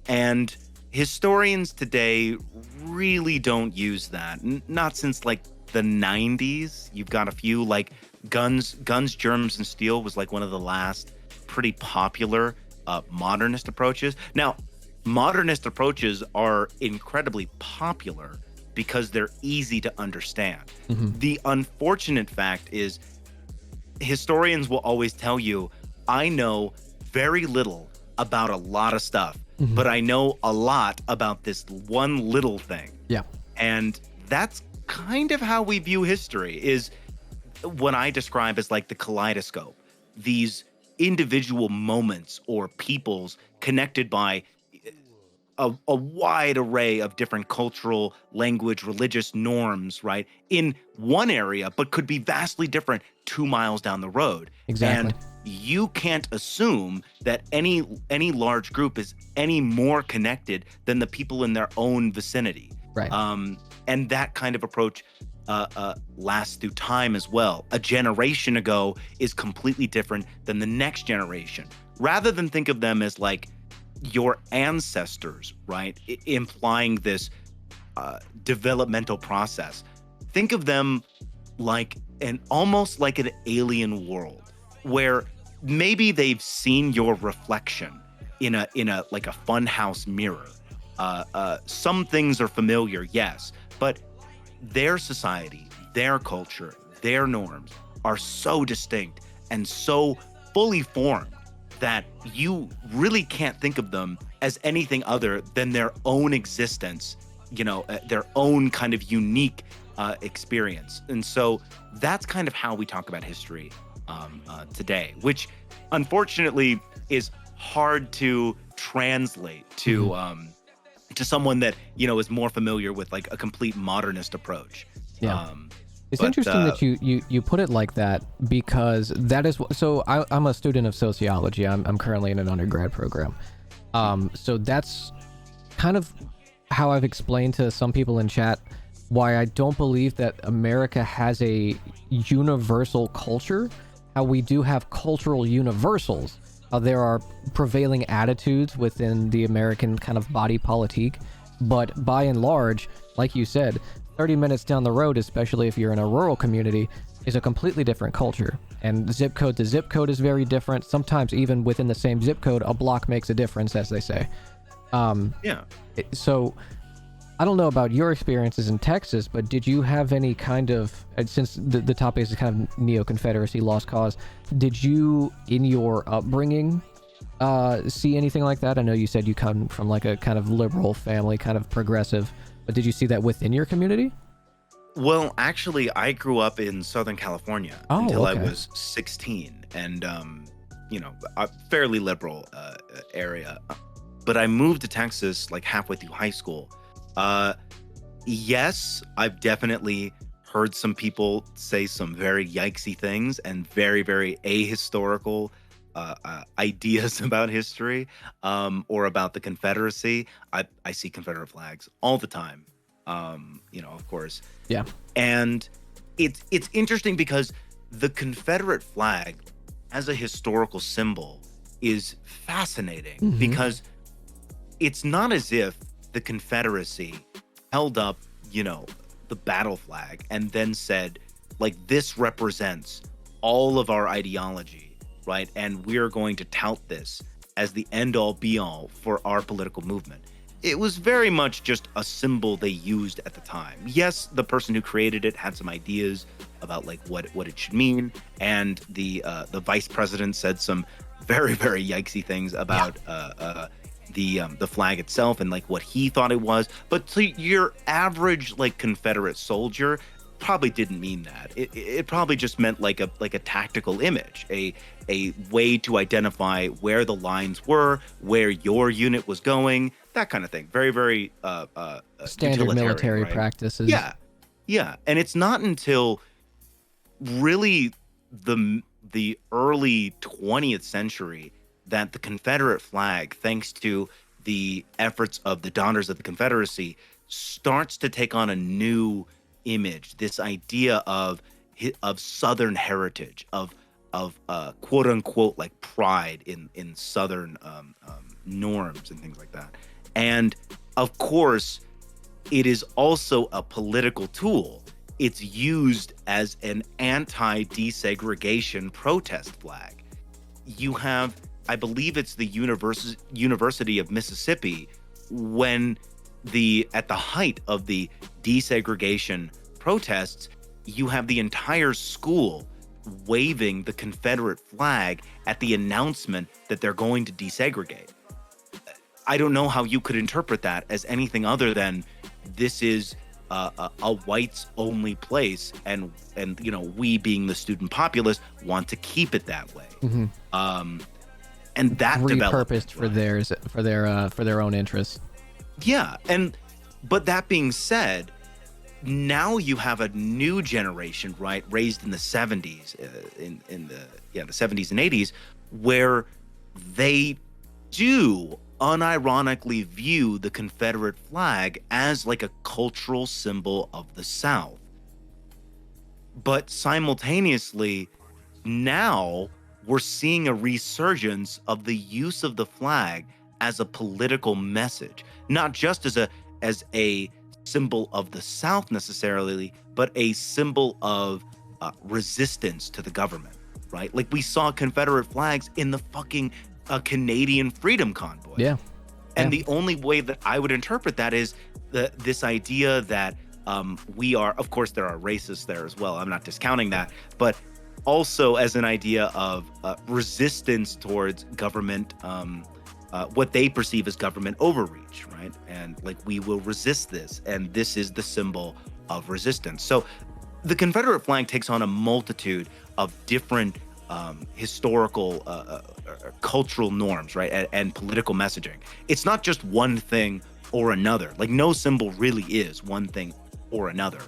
And historians today really don't use that. Not since like the 90s. You've got a few like Guns, Germs, and Steel was like one of the last pretty popular modernist approaches. Now, modernist approaches are incredibly popular because they're easy to understand. The unfortunate fact is historians will always tell you, I know very little about a lot of stuff, but I know a lot about this one little thing. Yeah. And that's kind of how we view history, is what I describe as like the kaleidoscope. These individual moments or peoples connected by a wide array of different cultural, language, religious norms, right? In one area, but could be vastly different 2 miles down the road. Exactly. And you can't assume that any large group is any more connected than the people in their own vicinity. Right. And that kind of approach lasts through time as well. A generation ago is completely different than the next generation. Rather than think of them as like your ancestors, right? Implying this developmental process. Think of them like almost like an alien world where maybe they've seen your reflection in a like a funhouse mirror. Some things are familiar, yes, but their society, their culture, their norms are so distinct and so fully formed that you really can't think of them as anything other than their own existence, their own kind of unique experience. And so that's kind of how we talk about history today, which unfortunately is hard to translate to someone that, is more familiar with like a complete modernist approach. Yeah. It's interesting that you put it like that, because that is so I'm a student of sociology. I'm currently in an undergrad program. So that's kind of how I've explained to some people in chat why I don't believe that America has a universal culture. How we do have cultural universals. How there are prevailing attitudes within the American kind of body politique, but by and large, like you said, 30 minutes down the road, especially if you're in a rural community, is a completely different culture. And zip code to zip code is very different. Sometimes even within the same zip code, a block makes a difference, as they say. So I don't know about your experiences in Texas, but did you have any kind of, since the topic is kind of Neo-Confederacy, lost cause, did you, in your upbringing, see anything like that? I know you said you come from like a kind of liberal family, kind of progressive. But did you see that within your community? Well, actually, I grew up in Southern California Oh, until I okay. was 16, and a fairly liberal area. But I moved to Texas like halfway through high school. Uh, yes, I've definitely heard some people say some very yikesy things and very, very ahistorical ideas about history, or about the Confederacy. I see Confederate flags all the time. Of course. Yeah. And it's interesting because the Confederate flag as a historical symbol is fascinating, Mm-hmm. because it's not as if the Confederacy held up, the battle flag and then said, like, this represents all of our ideology, right? And we're going to tout this as the end all be all for our political movement. It was very much just a symbol they used at the time. Yes, the person who created it had some ideas about like what it should mean, and the vice president said some very, very yikesy things about the flag itself and like what he thought it was. But to your average like Confederate soldier, probably didn't mean that. It probably just meant like a tactical image, a way to identify where the lines were, where your unit was going, that kind of thing. Very, very Standard military right? practices. Yeah. And it's not until really the early 20th century that the Confederate flag, thanks to the efforts of the Daughters of the Confederacy, starts to take on a new image, this idea of Southern heritage, of quote unquote like pride in Southern norms and things like that. And of course, it is also a political tool. It's used as an anti-desegregation protest flag. You have, I believe it's the University of Mississippi, when at the height of the desegregation protests, you have the entire school waving the Confederate flag at the announcement that they're going to desegregate. I don't know how you could interpret that as anything other than this is a whites only place, and we, being the student populace, want to keep it that way. Mm-hmm. And that repurposed for theirs, for their own interests. Yeah, but that being said, now you have a new generation, right, raised in the 70s, in the 70s and 80s, where they do unironically view the Confederate flag as like a cultural symbol of the South. But simultaneously, now we're seeing a resurgence of the use of the flag as a political message, not just as a symbol of the South necessarily, but a symbol of resistance to the government, right? Like we saw Confederate flags in the fucking Canadian Freedom Convoy. Yeah. And the only way that I would interpret that is this idea that we are, of course, there are racists there as well. I'm not discounting that, but also as an idea of resistance towards government, what they perceive as government overreach, right? And like, we will resist this, and this is the symbol of resistance. So the Confederate flag takes on a multitude of different historical, cultural norms, right? And political messaging. It's not just one thing or another. Like, no symbol really is one thing or another.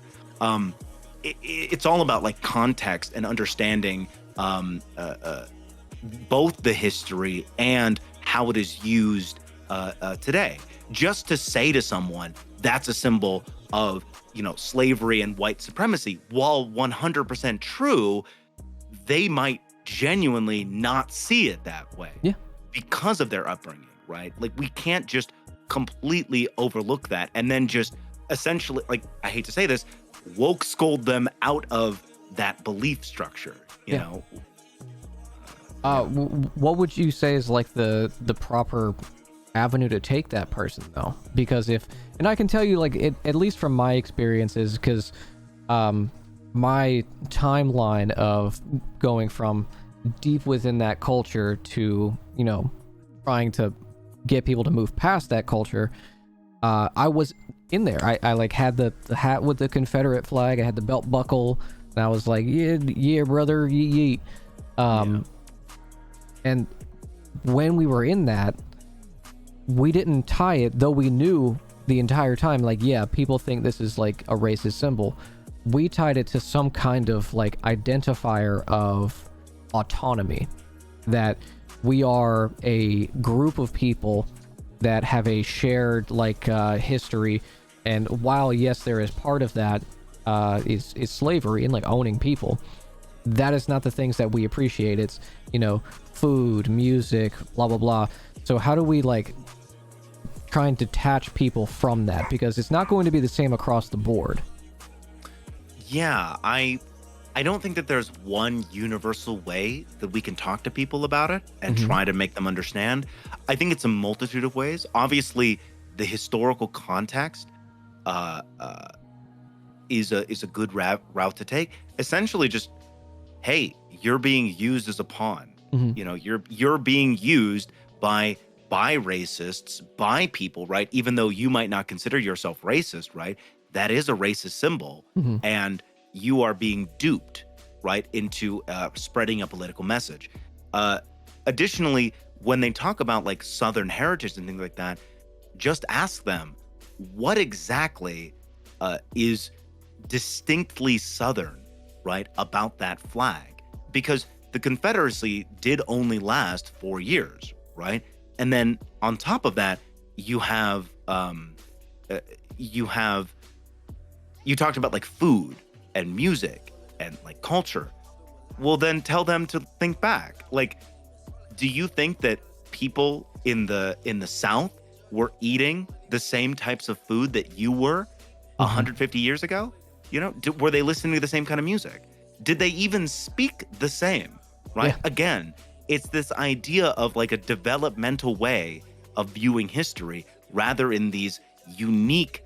It's all about like context and understanding both the history and how it is used today. Just to say to someone that's a symbol of slavery and white supremacy, while 100% true, they might genuinely not see it that way. Yeah. Because of their upbringing, right? Like, we can't just completely overlook that and then just essentially, like, I hate to say this, woke scold them out of that belief structure, you know? What would you say is like the proper avenue to take that person though? Because and I can tell you, like, at least from my experiences, because my timeline of going from deep within that culture to trying to get people to move past that culture, I was in there. I like had the hat with the Confederate flag. I had the belt buckle, and I was like, yeah, brother, yeet. And when we were in that, we didn't tie it, though we knew the entire time, like, yeah, people think this is like a racist symbol. We tied it to some kind of like identifier of autonomy, that we are a group of people that have a shared like history. And while yes, there is part of that is slavery and like owning people, that is not the things that we appreciate. It's, you know, food, music, blah blah blah. So how do we like try and detach people from that, because it's not going to be the same across the board? Yeah, I don't think that there's one universal way that we can talk to people about it and try to make them understand. I think it's a multitude of ways. Obviously, the historical context is a good route to take. Essentially, just, hey, you're being used as a pawn. You know, you're being used by racists, by people, right? Even though you might not consider yourself racist, right? That is a racist symbol, and you are being duped, right, into spreading a political message. Additionally, when they talk about like Southern heritage and things like that, just ask them, what exactly is distinctly Southern, right, about that flag? Because the Confederacy did only last 4 years, right? And then on top of that, you talked about like food and music and like culture. Well, then tell them to think back. Like, do you think that people in the South were eating the same types of food that you were 150 years ago? You know, were they listening to the same kind of music? Did they even speak the same? Right? Yeah. Again, it's this idea of like a developmental way of viewing history rather in these unique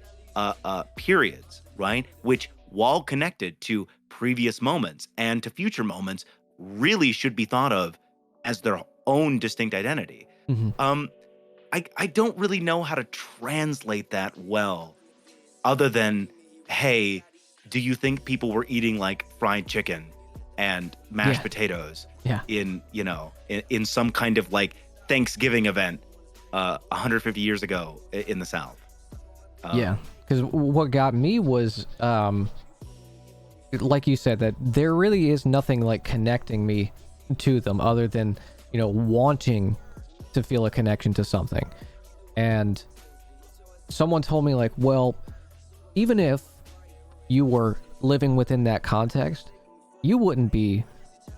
periods, right? Which, while connected to previous moments and to future moments, really should be thought of as their own distinct identity. I don't really know how to translate that well, other than, hey, do you think people were eating like fried chicken and mashed potatoes in, you know, in some kind of like Thanksgiving event 150 years ago in the South? Yeah, because what got me was, like you said, that there really is nothing like connecting me to them other than, you know, wanting to feel a connection to something. And someone told me like, well, even if you were living within that context, you wouldn't be,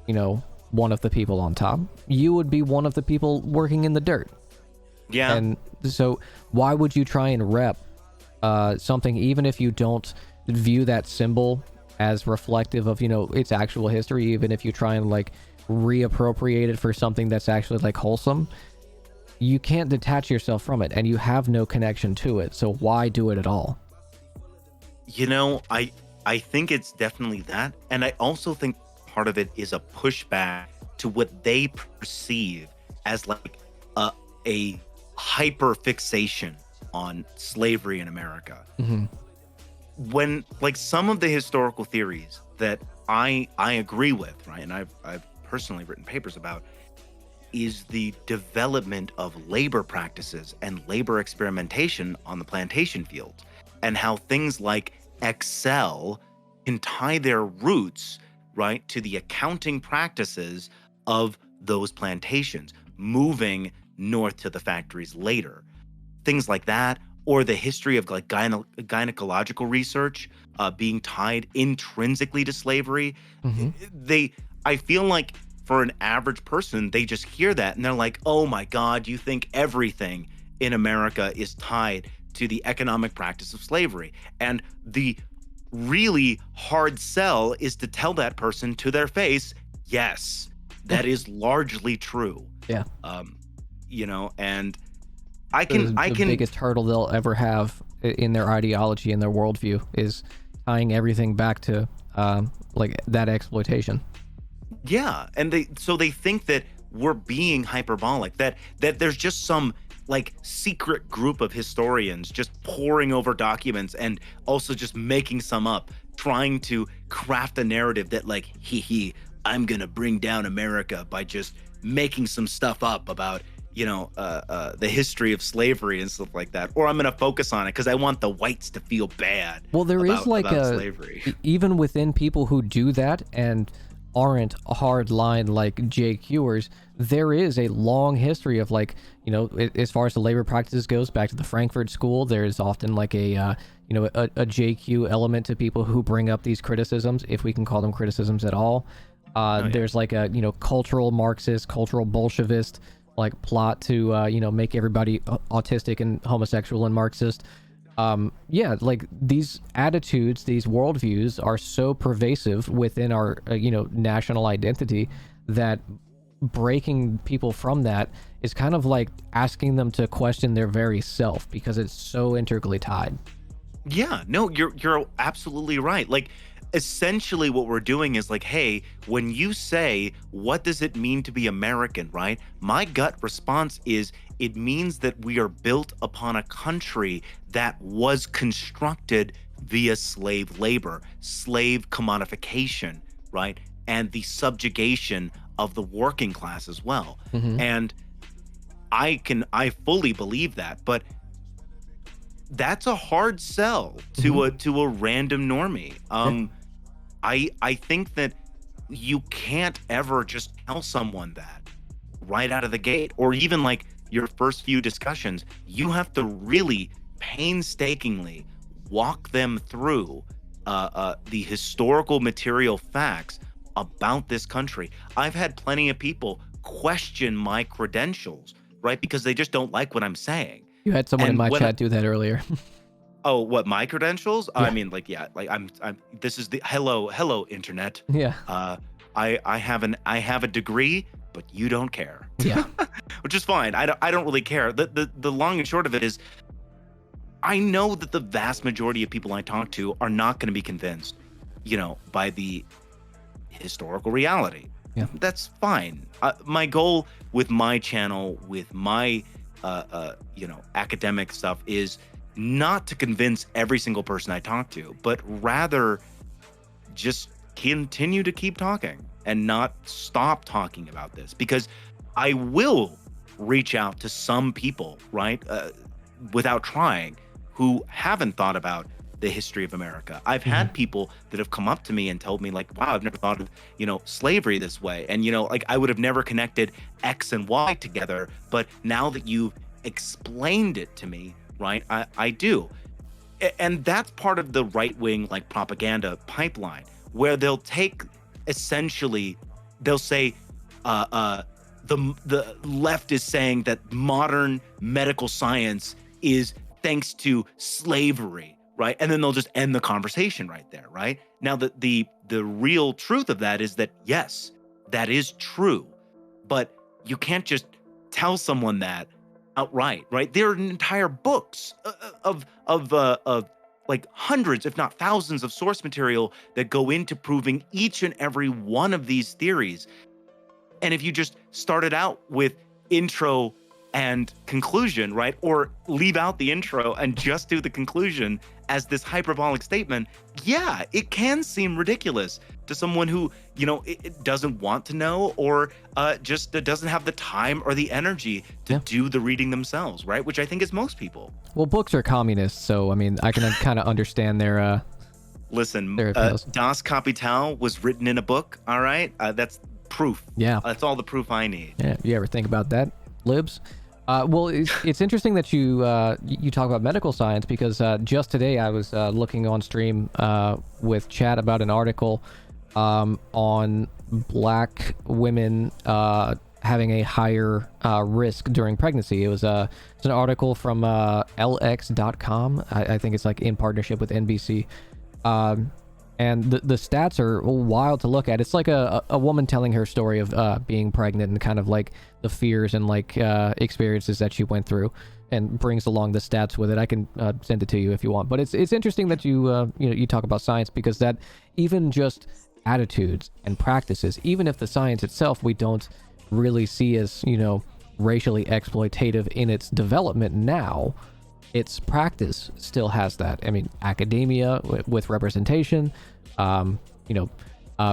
you know, one of the people on top. You would be one of the people working in the dirt. Yeah. And so why would you try and rep something, even if you don't view that symbol as reflective of, you know, its actual history, even if you try and like reappropriate it for something that's actually like wholesome? You can't detach yourself from it, and you have no connection to it. So why do it at all? You know, I think it's definitely that. And I also think part of it is a pushback to what they perceive as like a hyper fixation on slavery in America. When like some of the historical theories that I agree with, right, and I've personally written papers about, is the development of labor practices and labor experimentation on the plantation fields, and how things like Excel can tie their roots, right, to the accounting practices of those plantations, moving north to the factories later. Things like that, or the history of like gynecological research being tied intrinsically to slavery. I feel like for an average person, they just hear that and they're like, oh my God, you think everything in America is tied to the economic practice of slavery. And the really hard sell is to tell that person to their face, yes, that is largely true. Yeah. You know, and the biggest hurdle they'll ever have in their ideology and their worldview is tying everything back to like that exploitation. Yeah, and they think that we're being hyperbolic, that there's just some like secret group of historians just poring over documents and also just making some up, trying to craft a narrative that like, I'm gonna bring down America by just making some stuff up about, the history of slavery and stuff like that, or I'm gonna focus on it because I want the whites to feel bad. Well, there is like about slavery. Even within people who do that and aren't hard line like JQers, there is a long history of like, as far as the labor practices goes, back to the Frankfurt School, there's often like a JQ element to people who bring up these criticisms, if we can call them criticisms at all. There's like a, cultural Marxist, cultural Bolshevist, like plot to, make everybody autistic and homosexual and Marxist. Like these attitudes, these worldviews are so pervasive within our, national identity that breaking people from that is kind of like asking them to question their very self because it's so integrally tied. Yeah, no, you're absolutely right. Like, essentially what we're doing is like, hey, when you say, what does it mean to be American, right? My gut response is it means that we are built upon a country that was constructed via slave labor, slave commodification, right? And the subjugation of the working class as well. Mm-hmm. And I fully believe that, but that's a hard sell to a random normie. I think that you can't ever just tell someone that right out of the gate, or even like your first few discussions. You have to really painstakingly walk them through the historical material facts about this country. I've had plenty of people question my credentials, right? Because they just don't like what I'm saying. You had someone in my chat do that earlier. Oh, what, my credentials? Yeah. I mean, like, yeah, like I'm this is the hello internet. Yeah. I have a degree, but you don't care. Yeah. Which is fine. I don't really care. The long and short of it is, I know that the vast majority of people I talk to are not going to be convinced, by the historical reality. Yeah. That's fine. My goal with my channel, with my academic stuff, is not to convince every single person I talk to, but rather just continue to keep talking and not stop talking about this, because I will reach out to some people, right, without trying, who haven't thought about the history of America. I've had people that have come up to me and told me like, wow, I've never thought of, slavery this way. And, like I would have never connected X and Y together, but now that you've explained it to me, right, I do. And that's part of the right-wing like propaganda pipeline, where they'll take, essentially, they'll say, the left is saying that modern medical science is thanks to slavery, right? And then they'll just end the conversation right there, right? Now, the real truth of that is that, yes, that is true, but you can't just tell someone that outright, right? There are entire books of like hundreds, if not thousands, of source material that go into proving each and every one of these theories. And if you just started out with intro and conclusion, right? Or leave out the intro and just do the conclusion as this hyperbolic statement, yeah, it can seem ridiculous to someone who, it doesn't want to know, or just doesn't have the time or the energy to do the reading themselves, right? Which I think is most people. Well, books are communist, so I mean, I can kind of understand their Listen, their appeals. Das Kapital was written in a book, all right? That's proof. Yeah. That's all the proof I need. Yeah, you ever think about that, libs? Well, it's interesting that you talk about medical science, because just today I was looking on stream with chat about an article on black women having a higher risk during pregnancy. It's an article from lx.com. I think it's like in partnership with NBC. And the stats are wild to look at. It's like a woman telling her story of being pregnant and kind of like the fears and like experiences that she went through, and brings along the stats with it. I can send it to you if you want. But it's interesting that you talk about science, because that even just attitudes and practices, even if the science itself we don't really see as racially exploitative in its development now, its practice still has that. I mean, academia with representation,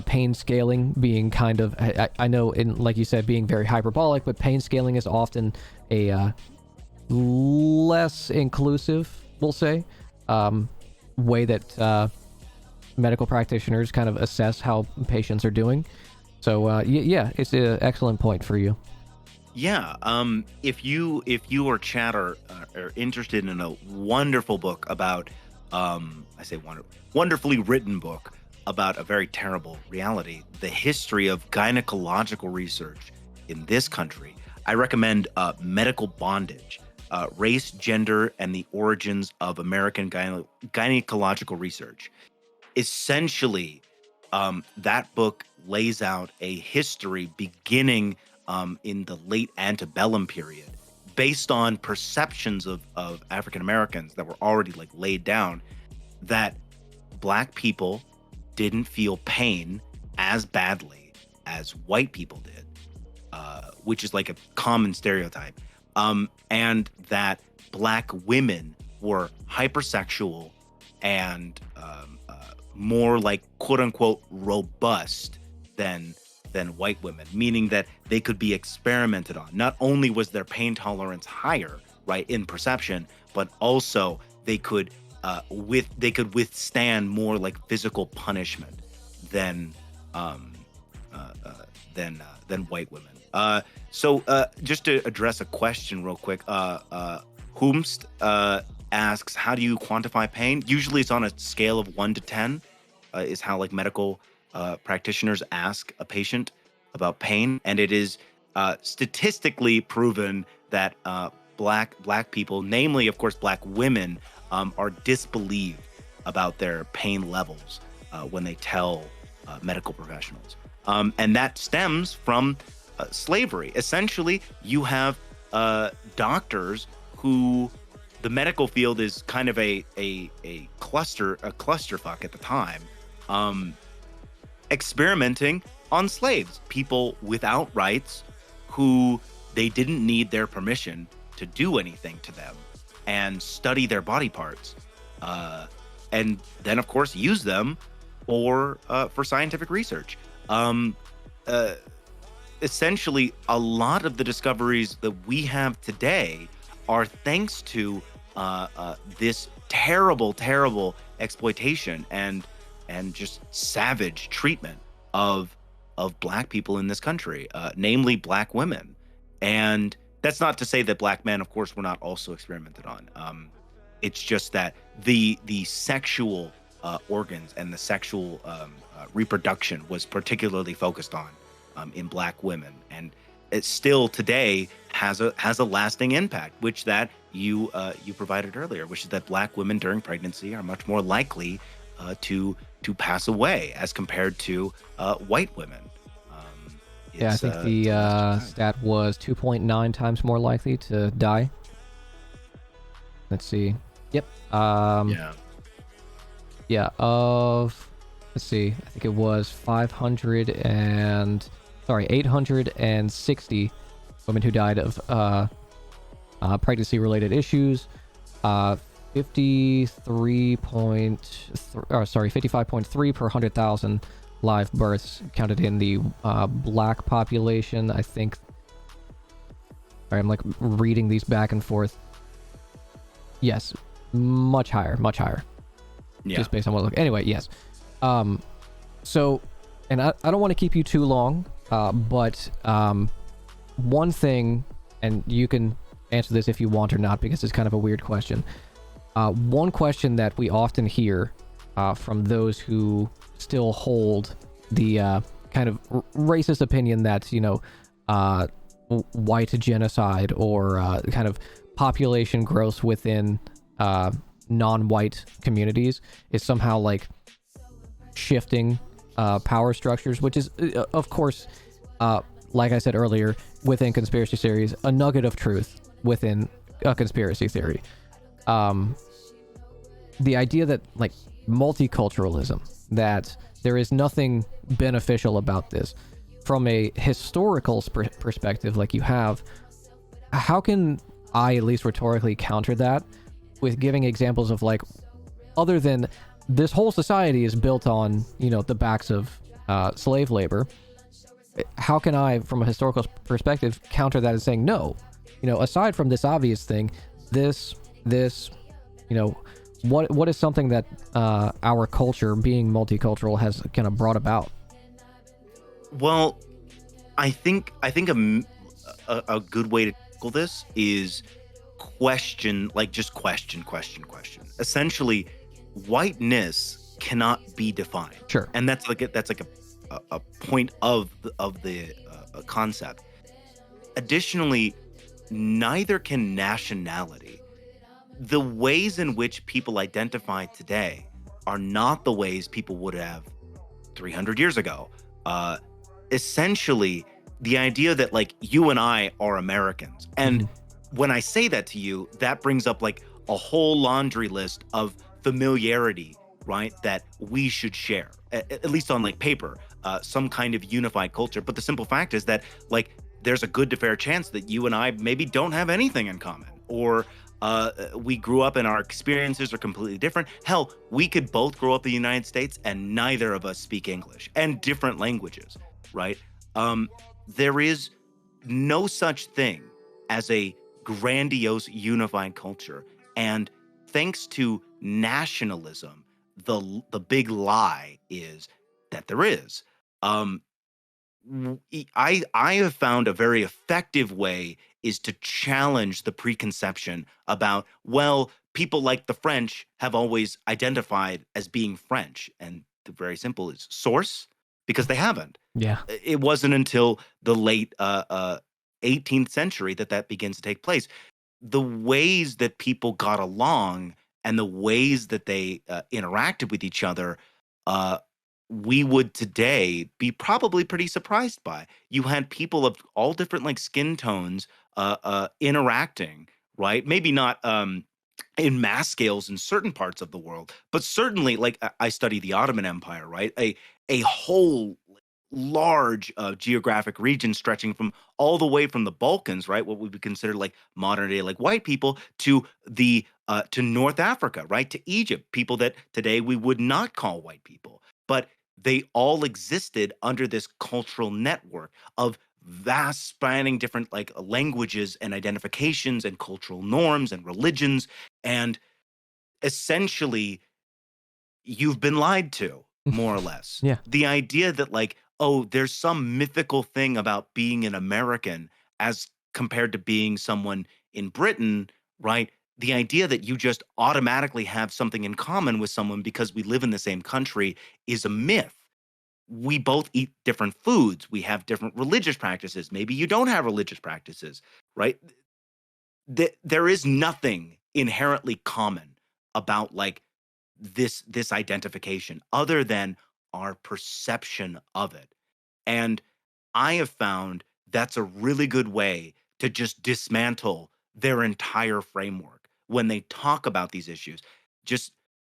pain scaling being kind of, I know, in like you said, being very hyperbolic, but pain scaling is often a less inclusive, we'll say, way that medical practitioners kind of assess how patients are doing. So yeah, it's an excellent point for you. Yeah. If you or chat are interested in a wonderful book about, wonderfully written book about a very terrible reality, the history of gynecological research in this country, I recommend Medical Bondage, Race, Gender, and the Origins of American Gynecological Research. Essentially, that book lays out a history beginning in the late antebellum period, based on perceptions of African Americans that were already like laid down, that Black people didn't feel pain as badly as white people did, which is like a common stereotype, and that Black women were hypersexual and more like quote unquote robust than white women, meaning that they could be experimented on. Not only was their pain tolerance higher, right, in perception, but also they could withstand more like physical punishment than white women. So just to address a question real quick, Whomst asks, how do you quantify pain? Usually it's on a scale of 1 to 10, is how like medical practitioners ask a patient about pain, and it is statistically proven that black people, namely of course Black women, are disbelieved about their pain levels when they tell medical professionals, and that stems from slavery. Essentially, you have doctors who, the medical field is kind of a clusterfuck at the time, experimenting on slaves, people without rights, who they didn't need their permission to do anything to them, and study their body parts, and then of course use them for scientific research. Essentially, a lot of the discoveries that we have today are thanks to this terrible exploitation and just savage treatment of Black people in this country, namely Black women. And that's not to say that Black men, of course, were not also experimented on. It's just that the sexual organs and the sexual reproduction was particularly focused on in Black women, and it still today has a lasting impact, which that you provided earlier, which is that Black women during pregnancy are much more likely to pass away as compared to white women. Yeah, I think the stat was 2.9 times more likely to die. Let's see. Yep. Yeah. Let's see. I think it was 860 women who died of pregnancy-related issues. 55.3 per 100,000 live births counted in the Black population. I think. Sorry, I'm like reading these back and forth. Yes, much higher. Yeah. Just based on what I look. Anyway, yes. So, and I don't want to keep you too long, but one thing, and you can answer this if you want or not, because it's kind of a weird question. One question that we often hear from those who still hold the kind of racist opinion that, white genocide or kind of population growth within non-white communities is somehow like shifting power structures, which is, of course, like I said earlier, within conspiracy theories, a nugget of truth within a conspiracy theory. The idea that, like, multiculturalism, that there is nothing beneficial about this. From a historical perspective, like, you have how can I at least rhetorically counter that with giving examples of like, other than this whole society is built on, the backs of slave labor. How can I, from a historical perspective, counter that as saying no? Aside from this obvious thing, this, you know, what is something that our culture, being multicultural, has kind of brought about? Well, I think a good way to tackle this is question, like just question. Essentially, whiteness cannot be defined, Sure. and that's like a point of the concept. Additionally, neither can nationality. The ways in which people identify today are not the ways people would have 300 years ago. Uh, Essentially, the idea that like you and I are Americans. And Mhm. when I say that to you, that brings up like a whole laundry list of familiarity, right? That we should share, at least on like paper, some kind of unified culture. But the simple fact is that like there's a good to fair chance that you and I maybe don't have anything in common, or we grew up and our experiences are completely different. Hell, we could both grow up in the United States and neither of us speak English and different languages, right? Um, there is no such thing as a grandiose unified culture. And thanks to nationalism, the big lie is that there is. Um, I have found a very effective way is to challenge the preconception about, well, people like the French have always identified as being French. And the very simple is source, because they haven't. Yeah. It wasn't until the late 18th century that that begins to take place. The ways that people got along and the ways that they interacted with each other, uh, we would today be probably pretty surprised by. You had people of all different like skin tones interacting, right? Maybe not in mass scales in certain parts of the world, but certainly like I study the Ottoman Empire, right? A whole large geographic region stretching from all the way from the Balkans, right? What we would consider like modern day like white people to the to North Africa, right? To Egypt, people that today we would not call white people, but they all existed under this cultural network of vast spanning different like languages and identifications and cultural norms and religions, and essentially you've been lied to, more or less. Yeah. The idea that, like, oh, there's some mythical thing about being an American as compared to being someone in Britain, right? The idea that you just automatically have something in common with someone because we live in the same country is a myth. We both eat different foods. We have different religious practices. Maybe you don't have religious practices, right? There is nothing inherently common about like this identification other than our perception of it. And I have found that's a really good way to just dismantle their entire framework when they talk about these issues. Just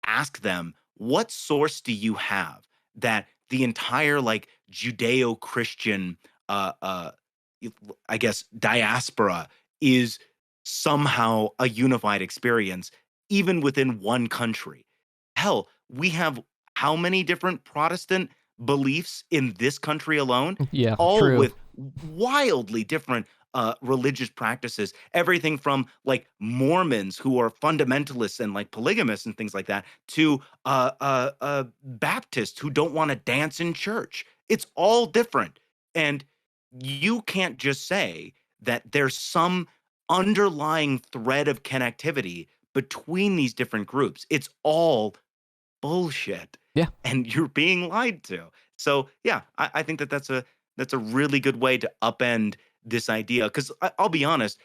ask them, what source do you have that the entire like Judeo-Christian I guess diaspora is somehow a unified experience even within one country? Hell, we have how many different Protestant beliefs in this country alone, Yeah. all True. with wildly different religious practices. Everything from like Mormons who are fundamentalists and like polygamists and things like that, to Baptists who don't want to dance in church. It's all different, and you can't just say that there's some underlying thread of connectivity between these different groups. It's all bullshit, Yeah. and you're being lied to. So yeah, I think that that's a really good way to upend this idea. Because I'll be honest,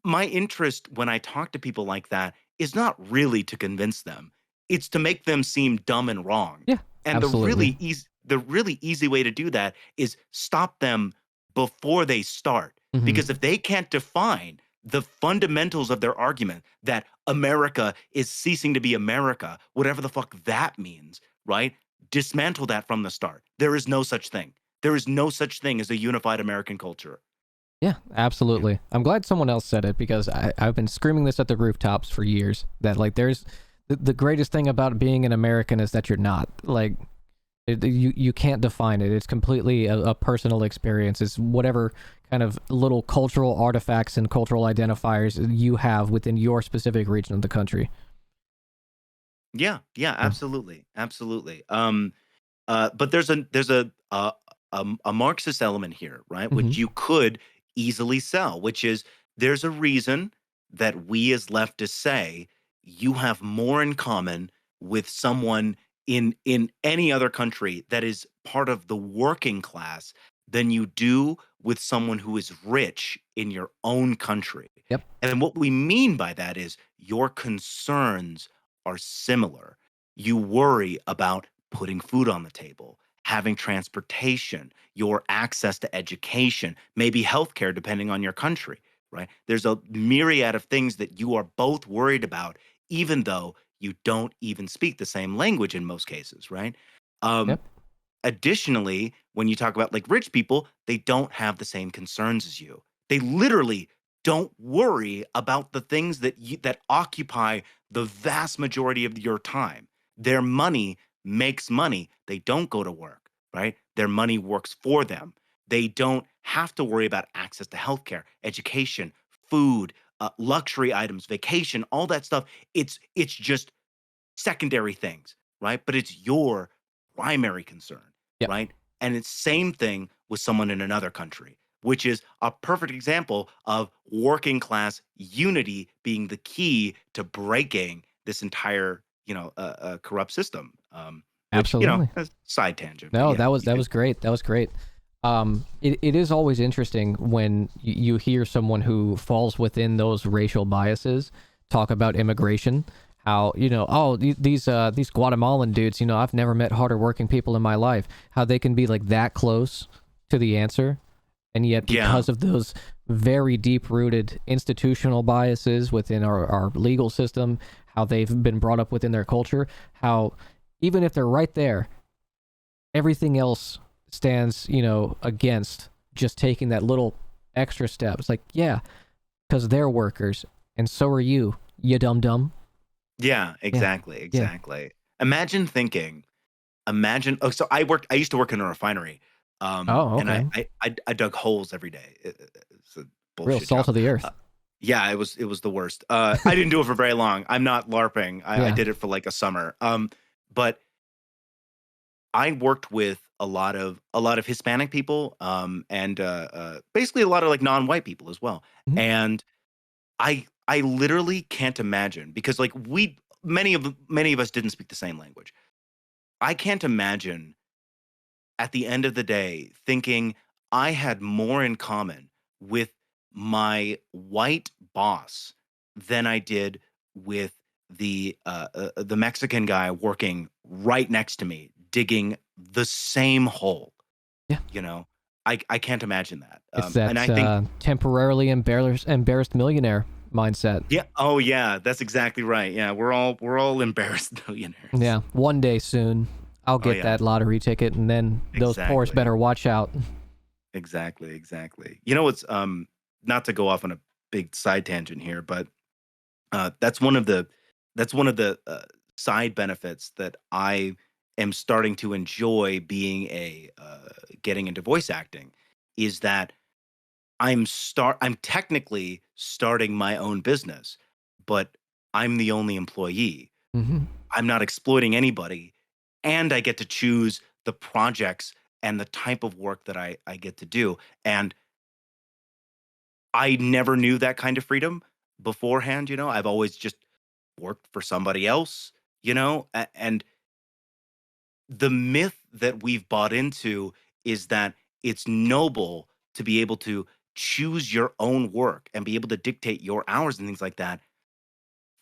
my interest when I talk to people like that is not really to convince them. It's to make them seem dumb and wrong. Yeah. And Absolutely. the really easy way to do that is stop them before they start. Because Hmm. if they can't define the fundamentals of their argument that America is ceasing to be America, whatever the fuck that means, right? Dismantle that from the start. There is no such thing. There is no such thing as a unified American culture. Yeah, Yeah. absolutely. I'm glad someone else said it because I've been screaming this at the rooftops for years that like there's the greatest thing about being an American is that you're not like you can't define it. It's completely a personal experience. It's whatever kind of little cultural artifacts and cultural identifiers you have within your specific region of the country. Yeah, yeah, Yeah. absolutely, absolutely. But there's a Marxist element here, right? Mm-hmm. Which you could easily sell, which is there's a reason that we as leftists say you have more in common with someone in any other country that is part of the working class than you do with someone who is rich in your own country. Yep. And what we mean by that is your concerns are similar. You worry about putting food on the table, having transportation, your access to education, maybe healthcare, depending on your country, right? There's a myriad of things that you are both worried about, even though you don't even speak the same language in most cases, right? Um, Yep. Additionally, when you talk about like rich people, they don't have the same concerns as you. They literally don't worry about the things that occupy the vast majority of your time. Their money makes money. They don't go to work, right? Their money works for them. They don't have to worry about access to healthcare, education, food, luxury items, vacation, all that stuff. It's just secondary things, right? But it's your primary concern, Yep. right? And it's same thing with someone in another country, which is a perfect example of working class unity being the key to breaking this entire, corrupt system. Which Absolutely. a side tangent, but No, yeah, you that could. was great. That was great. It is always interesting when you hear someone who falls within those racial biases talk about immigration. How oh these Guatemalan dudes, I've never met harder working people in my life. How they can be like that close to the answer, and yet Yeah, because of those very deep rooted institutional biases within our legal system, how they've been brought up within their culture, how even if they're right there everything else stands, against just taking that little extra step. It's like, yeah, because they're workers, and so are you dum dum. yeah, Yeah, exactly, yeah. exactly. Imagine thinking Imagine oh, so I used to work in a refinery, Oh, and okay. I dug holes every day. It's a Real bullshit salt job. of the Uh, earth. yeah, it was the worst. I didn't do it for very long. I'm not LARPing. I Yeah. did it for, like, a summer. But I worked with a lot of Hispanic people, and, basically a lot of, like, non-white people as well, Mhm. and I literally can't imagine because, like, many of us didn't speak the same language. I can't imagine at the end of the day thinking I had more in common with my white boss than I did with the Mexican guy working right next to me, digging the same hole. Yeah. You know, I can't imagine that. It's And that I think, temporarily embarrassed millionaire mindset. yeah, oh yeah, that's exactly right. Yeah, we're all embarrassed millionaires. Yeah. One day soon, I'll Oh get yeah, that lottery ticket, and then those poors exactly. better watch out. Exactly, exactly. You know what's not to go off on a big side tangent here, but that's one of the side benefits that I am starting to enjoy being a getting into voice acting is that I'm technically starting my own business, but I'm the only employee. Hmm. I'm not exploiting anybody, and I get to choose the projects and the type of work that I get to do. And I never knew that kind of freedom beforehand. I've always just worked for somebody else, and the myth that we've bought into is that it's noble to be able to choose your own work and be able to dictate your hours and things like that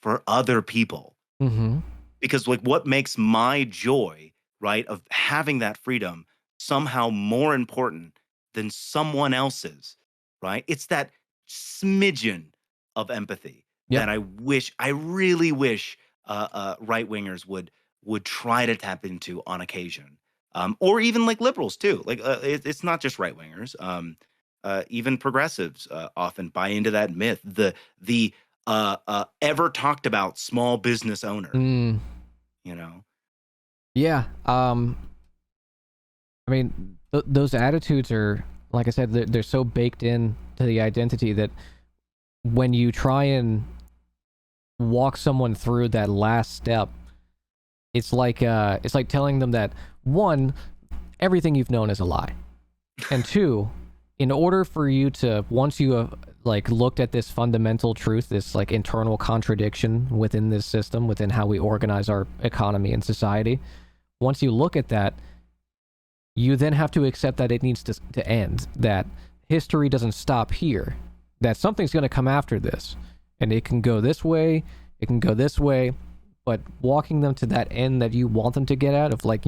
for other people. Hmm. Because like what makes my joy, right, of having that freedom somehow more important than someone else's, right? It's that smidgen of empathy Yep. that I really wish right wingers would try to tap into on occasion, or even like liberals too. Like it's not just right wingers. even progressives often buy into that myth. The ever talked about small business owner, Mm, you know. yeah. I mean, those attitudes are, like I said, they're so baked in to the identity that when you try and walk someone through that last step, it's like telling them that, one, everything you've known is a lie, and two, in order for you to, once you have like looked at this fundamental truth, this like internal contradiction within this system, within how we organize our economy and society, once you look at that, you then have to accept that it needs to end, that history doesn't stop here, that something's going to come after this, and it can go this way, it can go this way, but walking them to that end that you want them to get out of, like,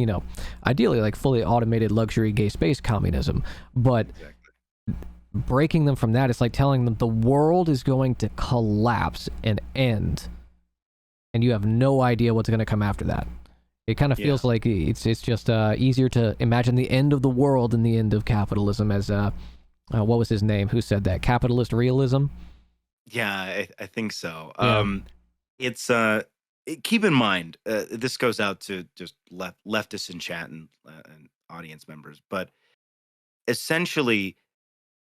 ideally like fully automated luxury gay space communism, but Exactly. breaking them from that, it's like telling them the world is going to collapse and end, and you have no idea what's going to come after that. It kind of Yeah. feels like it's just easier to imagine the end of the world than the end of capitalism, as what was his name? Who said that? Capitalist realism? Yeah, I think so. Yeah. It's keep in mind, this goes out to just leftists in chat and audience members, but essentially,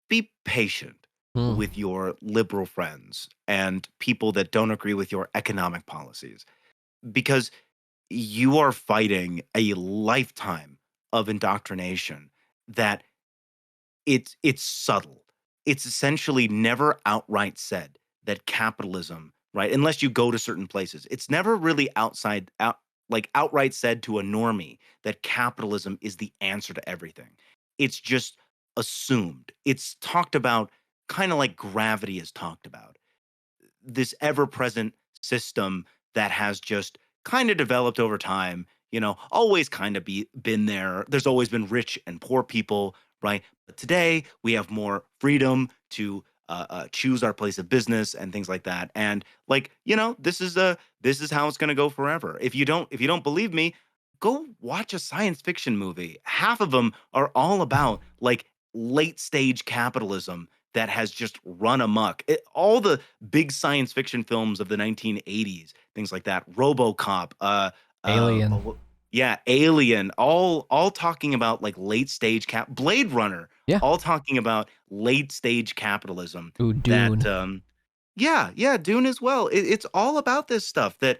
be patient Mm. with your liberal friends and people that don't agree with your economic policies, because you are fighting a lifetime of indoctrination that it's subtle. It's essentially never outright said that capitalism, right? Unless you go to certain places, it's never really outright said to a normie that capitalism is the answer to everything. It's just assumed. It's talked about kind of like gravity is talked about, this ever-present system that has just kind of developed over time, always kind of been there. There's always been rich and poor people, right? But today we have more freedom to choose our place of business and things like that. And like, this is how it's going to go forever. If you don't believe me, go watch a science fiction movie. Half of them are all about like late stage capitalism that has just run amok. All the big science fiction films of the 1980s, things like that, RoboCop, Alien. yeah, Alien, all talking about like late stage Blade Runner, Yeah. all talking about late stage capitalism. Ooh, That Dune. Yeah, yeah, Dune as well. It's all about this stuff that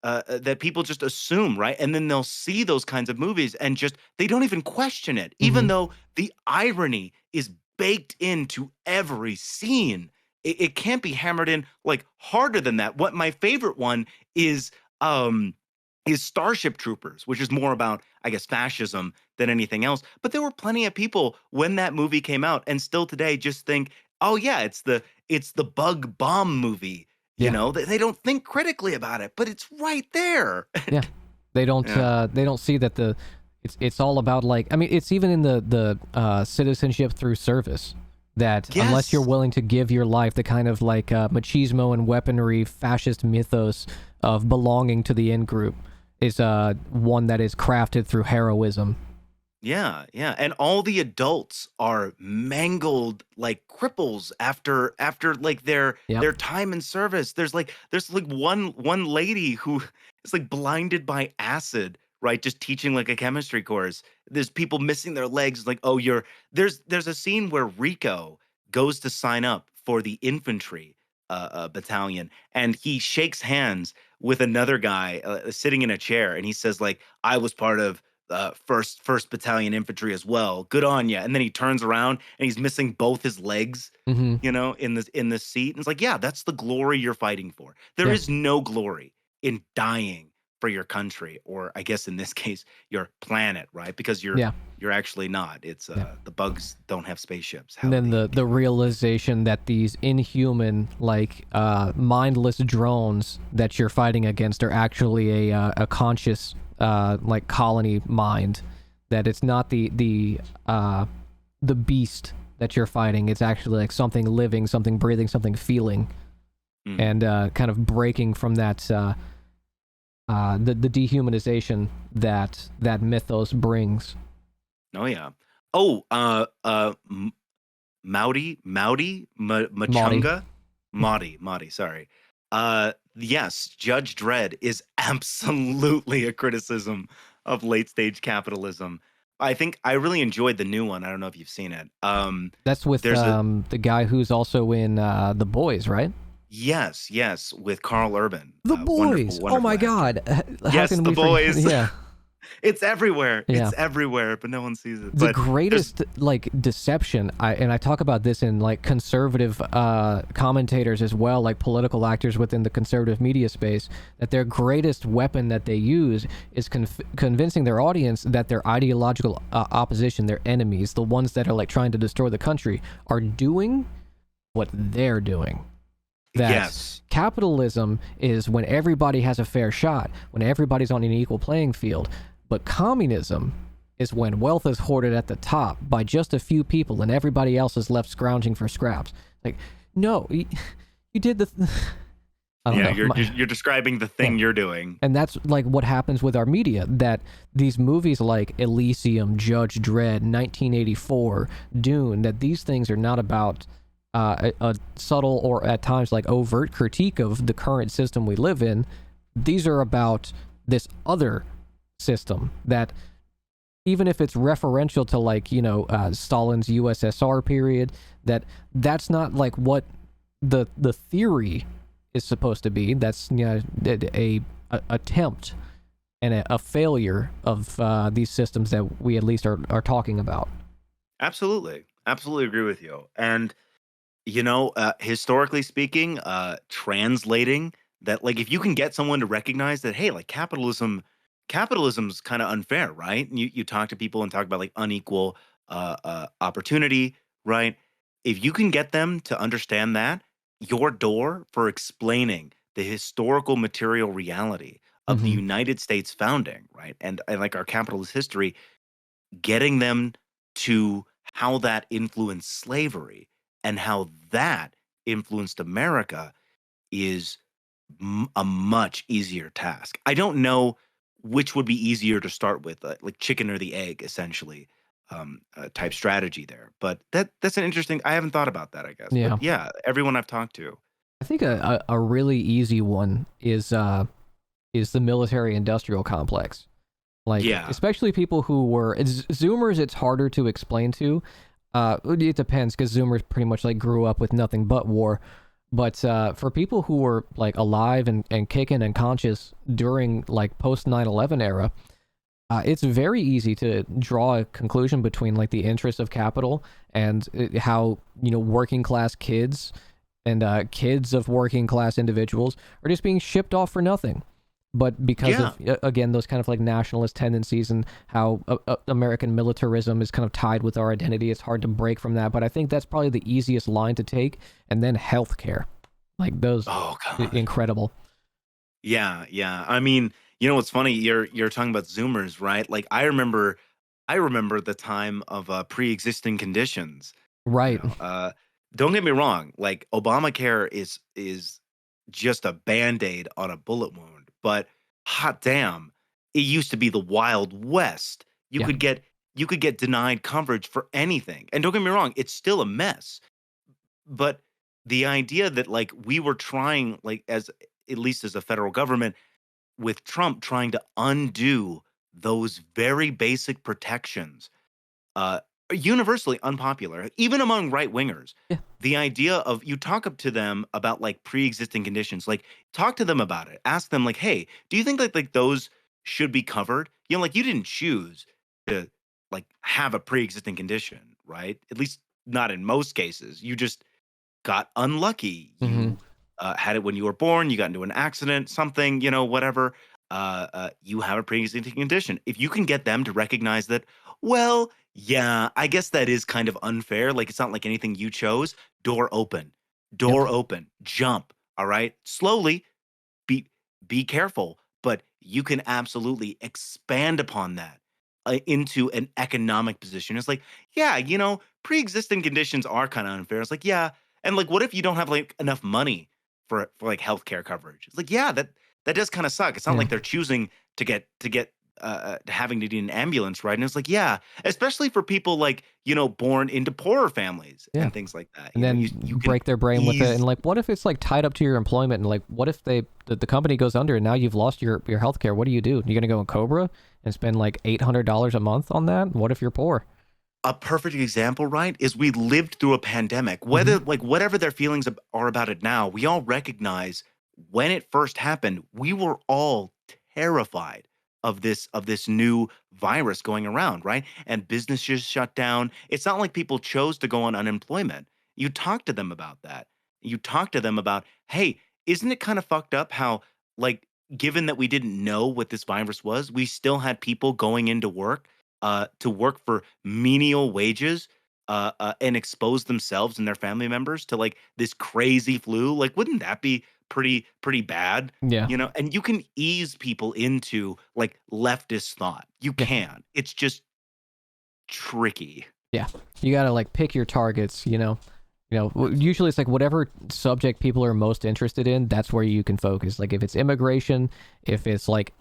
that people just assume, right? And then they'll see those kinds of movies and just they don't even question it, even Mm-hmm. though the irony is baked into every scene. It can't be hammered in like harder than that. What my favorite one um is Starship Troopers, which is more about, I guess, fascism than anything else. But there were plenty of people when that movie came out and still today just think, oh yeah, it's the bug bomb movie. Yeah. They don't think critically about it, but it's right there. Yeah. Yeah. They don't see that it's all about, like, I mean, it's even in the citizenship through service, that unless you're Yes. willing to give your life, the kind of like machismo and weaponry fascist mythos of belonging to the in group is one that is crafted through heroism. Yeah, yeah, and all the adults are mangled like cripples after like their Yep. their time in service. There's like one lady who is like blinded by acid, right? Just teaching like a chemistry course. There's people missing their legs. Like, oh, there's a scene where Rico goes to sign up for the infantry battalion, and he shakes hands with another guy sitting in a chair, and he says like, I was part of first battalion infantry as well. Good on you. And then he turns around and he's missing both his legs, Mm-hmm. in this seat. And it's like, yeah, that's the glory you're fighting for. There Yeah. is no glory in dying for your country, or I guess in this case, your planet, right? Because you're Yeah. you're actually not. It's Yeah. the bugs don't have spaceships. And How then they the realization that these inhuman, like mindless drones that you're fighting against are actually a conscious like colony mind, that it's not the beast that you're fighting, it's actually like something living, something breathing, something feeling, Mhm. and kind of breaking from that the dehumanization that mythos brings. Oh yeah. Oh, Maudie. Machunga, Maudie. Sorry. Yes, Judge Dredd is absolutely a criticism of late stage capitalism. I think I really enjoyed the new one. I don't know if you've seen it. That's with There's a the guy who's also in The Boys, right? yes, with Carl Urban, The wonderful, Boys. Oh wonderful my actor. God. How Yes, can The we forget? Boys. Yeah. It's everywhere. Yeah. It's everywhere, but no one sees it. The But there's greatest like deception, I talk about this in like conservative commentators as well, like political actors within the conservative media space, that their greatest weapon that they use is convincing their audience that their ideological opposition, their enemies, the ones that are like trying to destroy the country, are doing what they're doing. That yes. capitalism is when everybody has a fair shot, when everybody's on an equal playing field. But communism is when wealth is hoarded at the top by just a few people and everybody else is left scrounging for scraps. Like, no, you did the. I don't Yeah, know. you're describing the thing you're doing. And that's like what happens with our media, that these movies like Elysium, Judge Dredd, 1984, Dune, that these things are not about a subtle or at times like overt critique of the current system we live in. These are about this other system that, even if it's referential to like, Stalin's USSR period, that's not like what the theory is supposed to be. That's a attempt and a failure of these systems that we at least are talking about. Absolutely agree with you. And historically speaking, translating that, like, if you can get someone to recognize that, hey, like capitalism's kind of unfair, right? And you talk to people and talk about like unequal opportunity, right? If you can get them to understand that, your door for explaining the historical material reality of the Mm-hmm. United States founding, right? And like our capitalist history, getting them to how that influenced slavery and how that influenced America is a much easier task. I don't know which would be easier to start with, like chicken or the egg, essentially, type strategy there. But that's an interesting. I haven't thought about that, I guess. But Yeah. yeah, everyone I've talked to. I think a really easy one is the military industrial complex. Like, Yeah, especially people who were Zoomers, it's harder to explain to. It depends, because Zoomers pretty much like grew up with nothing but war. But for people who were like alive and kicking and conscious during like post 9/11 era, it's very easy to draw a conclusion between like the interest of capital and how working class kids and kids of working class individuals are just being shipped off for nothing. But because yeah. of again those kind of like nationalist tendencies and how American militarism is kind of tied with our identity, it's hard to break from that. But I think that's probably the easiest line to take. And then healthcare, like those, Oh God. incredible. Yeah. I mean, what's funny? You're talking about Zoomers, right? Like I remember the time of pre-existing conditions. You Right. know, don't get me wrong. Like Obamacare is just a band-aid on a bullet wound, but hot damn, it used to be the Wild West. You Yeah. could get you could get denied coverage for anything. And don't get me wrong, it's still a mess. But the idea that like we were trying, like as at least as a federal government, with Trump trying to undo those very basic protections, uh, are universally unpopular, even among right wingers. Yeah. The idea of you talk up to them about like pre-existing conditions, like talk to them about it. Ask them like, hey, do you think like those should be covered? Like you didn't choose to like have a pre-existing condition, right? At least not in most cases. You just got unlucky. Mm-hmm. You had it when you were born. You got into an accident, something, whatever. You have a pre-existing condition. If you can get them to recognize that, well, yeah, I guess that is kind of unfair. Like it's not like anything you chose. Door open, Yep. door open, jump. All right, slowly. Be be careful, but you can absolutely expand upon that into an economic position. It's like, yeah, pre-existing conditions are kind of unfair. It's like, yeah, and like, what if you don't have like enough money for like healthcare coverage? It's like, yeah, that does kind of suck. It's not Yeah. like they're choosing to get having to need an ambulance ride. And it's like, yeah, especially for people like, born into poorer families Yeah. and things like that. And You then can break their brain with it. ease. And like, what if it's like tied up to your employment? And like, what if the company goes under and now you've lost your health care? What do? You're going to go in Cobra and spend like $800 a month on that? What if you're poor? A perfect example, right, is we lived through a pandemic. Hmm. Whatever their feelings are about it now, we all recognize when it first happened, we were all terrified of this new virus going around, right? And businesses shut down. It's not like people chose to go on unemployment. You talk to them about that. You talk to them about, hey, isn't it kind of fucked up how, like, given that we didn't know what this virus was, we still had people going into work to work for menial wages and expose themselves and their family members to like this crazy flu. Like, wouldn't that be pretty bad? Yeah. And you can ease people into like leftist thought. You Yeah. can. It's just tricky. Yeah. You got to like pick your targets, usually it's like whatever subject people are most interested in, that's where you can focus. Like if it's immigration, if it's like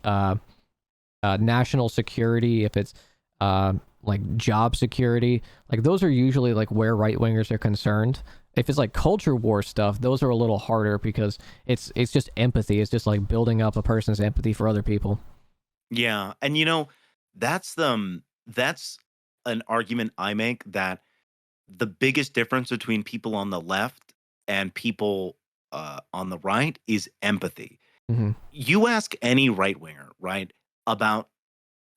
national security, if it's like job security, like those are usually like where right wingers are concerned. If it's like culture war stuff, those are a little harder because it's just empathy. It's just like building up a person's empathy for other people. Yeah, and that's an argument I make that the biggest difference between people on the left and people on the right is empathy. Hmm. You ask any right winger, right, about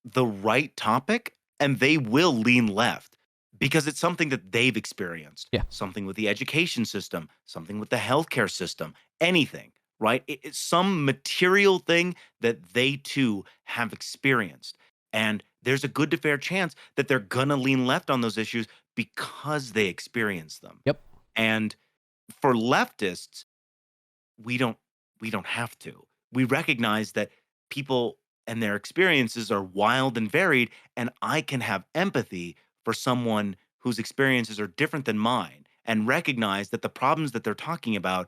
the right topic, and they will lean left because it's something that they've experienced. Yeah. Something with the education system, something with the healthcare system, anything, right? It's some material thing that they too have experienced. And there's a good to fair chance that they're gonna lean left on those issues because they experienced them. Yep. And for leftists, we don't we don't have to. We recognize that people and their experiences are wild and varied, and I can have empathy for someone whose experiences are different than mine and recognize that the problems that they're talking about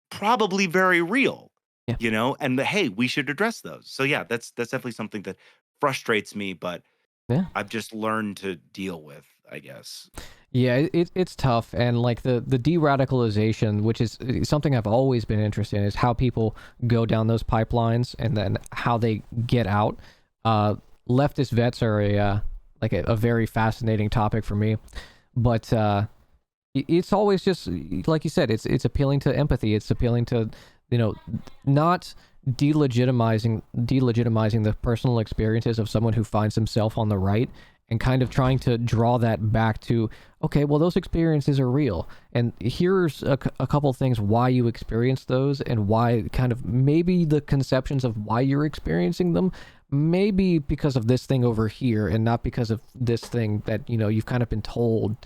probably very real, Yeah. and hey, we should address those. So yeah, that's definitely something that frustrates me, but Yeah. I've just learned to deal with, I guess. Yeah, it's tough, and like the de-radicalization, which is something I've always been interested in, is how people go down those pipelines and then how they get out. Leftist vets are a very fascinating topic for me, but it's always just like you said, it's appealing to empathy. It's appealing to, you know, not delegitimizing the personal experiences of someone who finds himself on the right, and kind of trying to draw that back to, okay, well, those experiences are real, and here's a couple things why you experience those, and why kind of maybe the conceptions of why you're experiencing them maybe because of this thing over here and not because of this thing that you've kind of been told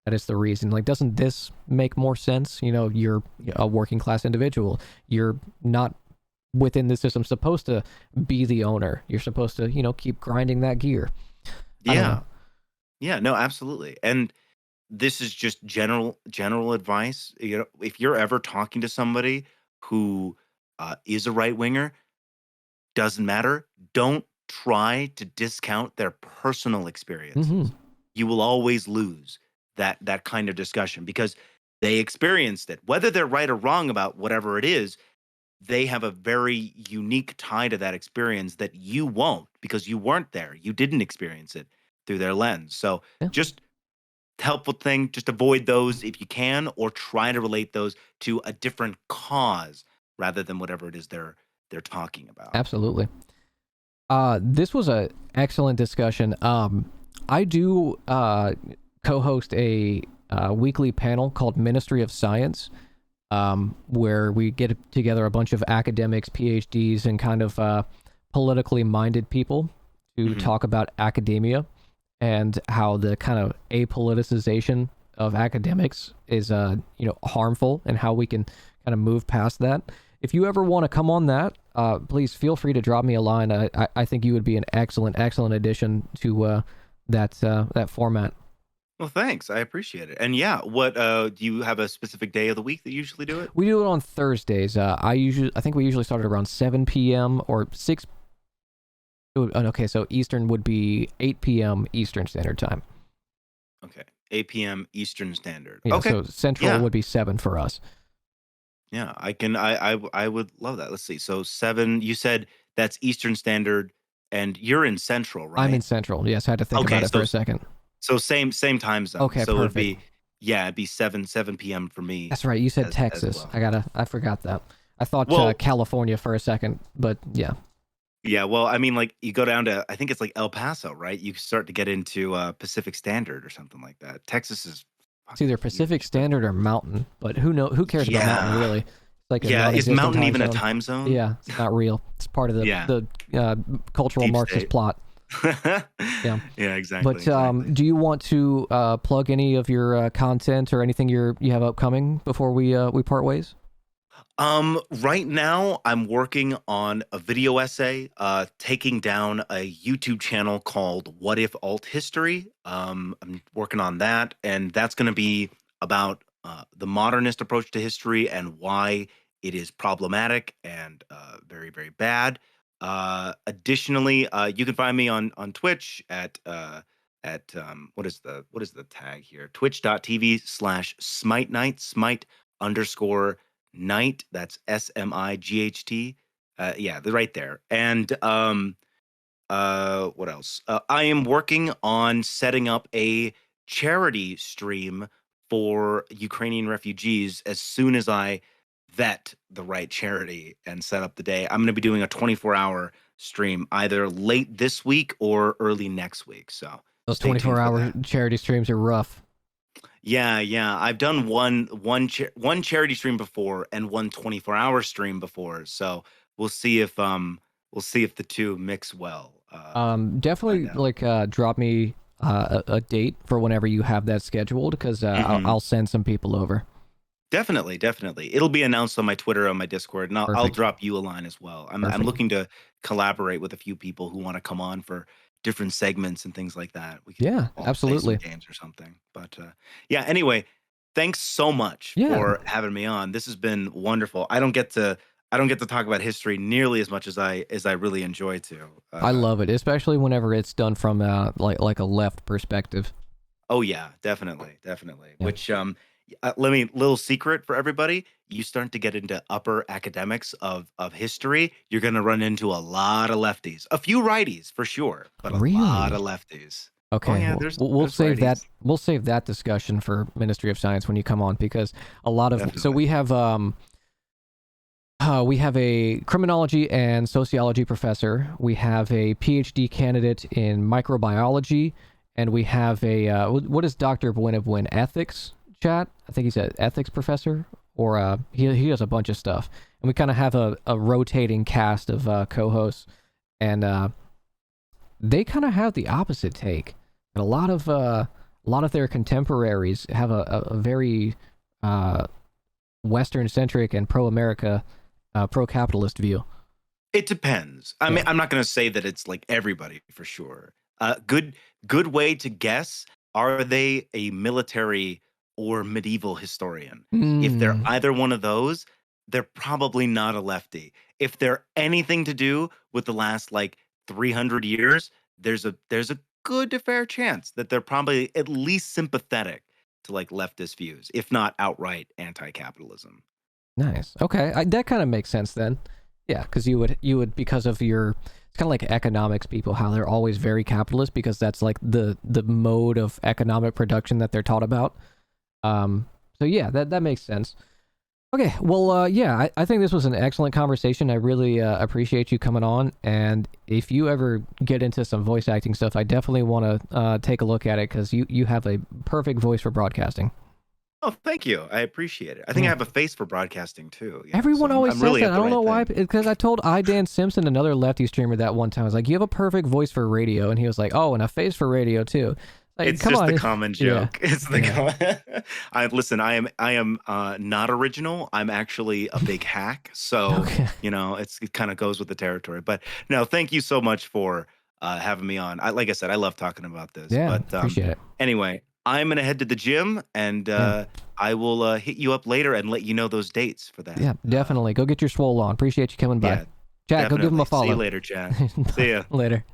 that is the reason. Like, doesn't this make more sense? You're a working class individual, you're not within the system supposed to be the owner, you're supposed to keep grinding that gear. I don't Yeah. know. Yeah, no, absolutely. And this is just general advice. If you're ever talking to somebody who is a right winger, doesn't matter. Don't try to discount their personal Hmm. experiences. You will always lose that kind of discussion because they experienced it. Whether they're right or wrong about whatever it is, they have a very unique tie to that experience that you won't because you weren't there. You didn't experience it through their lens. So Yeah, just helpful thing, just avoid those if you can, or try to relate those to a different cause rather than whatever it is they're talking about. absolutely. This was a excellent discussion. I do co-host a weekly panel called Ministry of Science, where we get together a bunch of academics, PhDs, and kind of politically minded people to Mhm. talk about academia and how the kind of apoliticization of academics is harmful, and how we can kind of move past that. If you ever want to come on that, please feel free to drop me a line. I think you would be an excellent addition to that format. Well, thanks. I appreciate it. And yeah, what do you have a specific day of the week that you usually do it? We do it on Thursdays. I think we usually start at around 7 p.m. or 6 Okay, so Eastern would be 8 p.m. Eastern Standard Time. Okay, 8 p.m. Eastern Standard. Yeah, Okay, so Central yeah, would be 7 for us. yeah. I can. I would love that. Let's see. So 7. You said that's Eastern Standard, and you're in Central, I'm in right? Central. Yes, I had to think Okay, about it for a second. so same time zone. Okay, So it'd perfect. be yeah, it'd be 7 p.m. for me That's right. You said as Texas. well. I forgot that. I thought Well, California for a second, but yeah, yeah. Well, I mean, like you go down to I think it's like El Paso, right? You start to get into Pacific Standard or something like that. Texas is it's either fucking Pacific huge, but Standard or Mountain. But who cares about Mountain yeah, really? It's like a yeah. Is non-existent Mountain time even a zone. time zone? Yeah, it's not real. It's part of Yeah, the cultural deep Marxist state. plot. Yeah. Yeah, exactly, But exactly. do you want to plug any of your content or anything you have upcoming before we part ways? Right now I'm working on a video essay, taking down a YouTube channel called What If Alt History. I'm working on that, and that's going to be about the modernist approach to history and why it is problematic and very, very bad. Additionally, you can find me on Twitch at what is the tag here? Twitch.tv/Smite Night, Smite underscore Night. That's SMIGHT. Yeah, they're right there. And what else? I am working on setting up a charity stream for Ukrainian refugees as soon as I vet the right charity and set up the day. I'm going to be doing a 24-hour stream either late this week or early next week. So Those stay tuned for 24-hour that. charity streams are rough. Yeah, yeah. I've done one charity stream before and one 24-hour stream before. So we'll see if we'll see if the two mix well. We'll find Definitely out. like drop me a date for whenever you have that scheduled, because Hmm. I'll send some people over. Definitely, definitely. It'll be announced on my Twitter, on my Discord, and I'll Perfect. drop you a line as well. I'm Perfect. looking to collaborate with a few people who want to come on for different segments and things like that. We can Yeah, all play some absolutely. games or something. But yeah, anyway, thanks so much Yeah, for having me on. This has been wonderful. I don't get to talk about history nearly as much as I really enjoy to. I love it, especially whenever it's done from like a left perspective. Oh yeah, definitely, definitely. Yeah. Which let me little secret for everybody. You start to get into upper academics of history, you're going to run into a lot of lefties. A few righties for sure, but a lot of Really? lefties. Oh Okay, yeah, well, there's righties. we'll save that discussion for Ministry of Science when you come on, because a lot of Definitely. we have a criminology and sociology professor, we have a PhD candidate in microbiology, and we have a what is Dr. Buena ethics chat? I think he's an ethics professor, or he does a bunch of stuff, and we kind of have a rotating cast of co-hosts, and they kind of have the opposite take. And a lot of their contemporaries have a very Western centric and pro America, pro capitalist view. It depends. I Yeah. mean, I'm not going to say that it's like everybody for sure. Good way to guess, are they a military or medieval historian? If they're Mm, either one of those, they're probably not a lefty. If they're anything to do with the last like 300 years, there's a good to fair chance that they're probably at least sympathetic to like leftist views, if not outright anti-capitalism. nice. Okay, that kind of makes sense then. Yeah, because you would because of your, it's kind of like economics people, how they're always very capitalist because that's like the mode of economic production that they're taught about. So yeah, that makes sense. Okay, well, yeah, I think this was an excellent conversation. I really appreciate you coming on. And if you ever get into some voice acting stuff, I definitely want to take a look at it, because you have a perfect voice for broadcasting. Oh, thank you. I appreciate it. I think I Yeah. have a face for broadcasting too, so Everyone always I'm says really that. at I the don't know right why, thing. because I told Dan Simpson, another lefty streamer, that one time. I was like, you have a perfect voice for radio. And he was like, oh, and a face for radio too. Like, It's come just the on. common Yeah. joke. It's the Yeah. I listen, I am not original. I'm actually a big hack. So, Okay. it kind of goes with the territory. But no, thank you so much for having me on. Like I said, I love talking about this. Yeah. But Appreciate it. anyway, I'm gonna head to the gym and Yeah. I will hit you up later and let you know those dates for that. Yeah. Definitely. Go get your swole on. Appreciate you coming by. Yeah, Chat, go give him a Definitely. follow. See you later, chat. See ya. Later.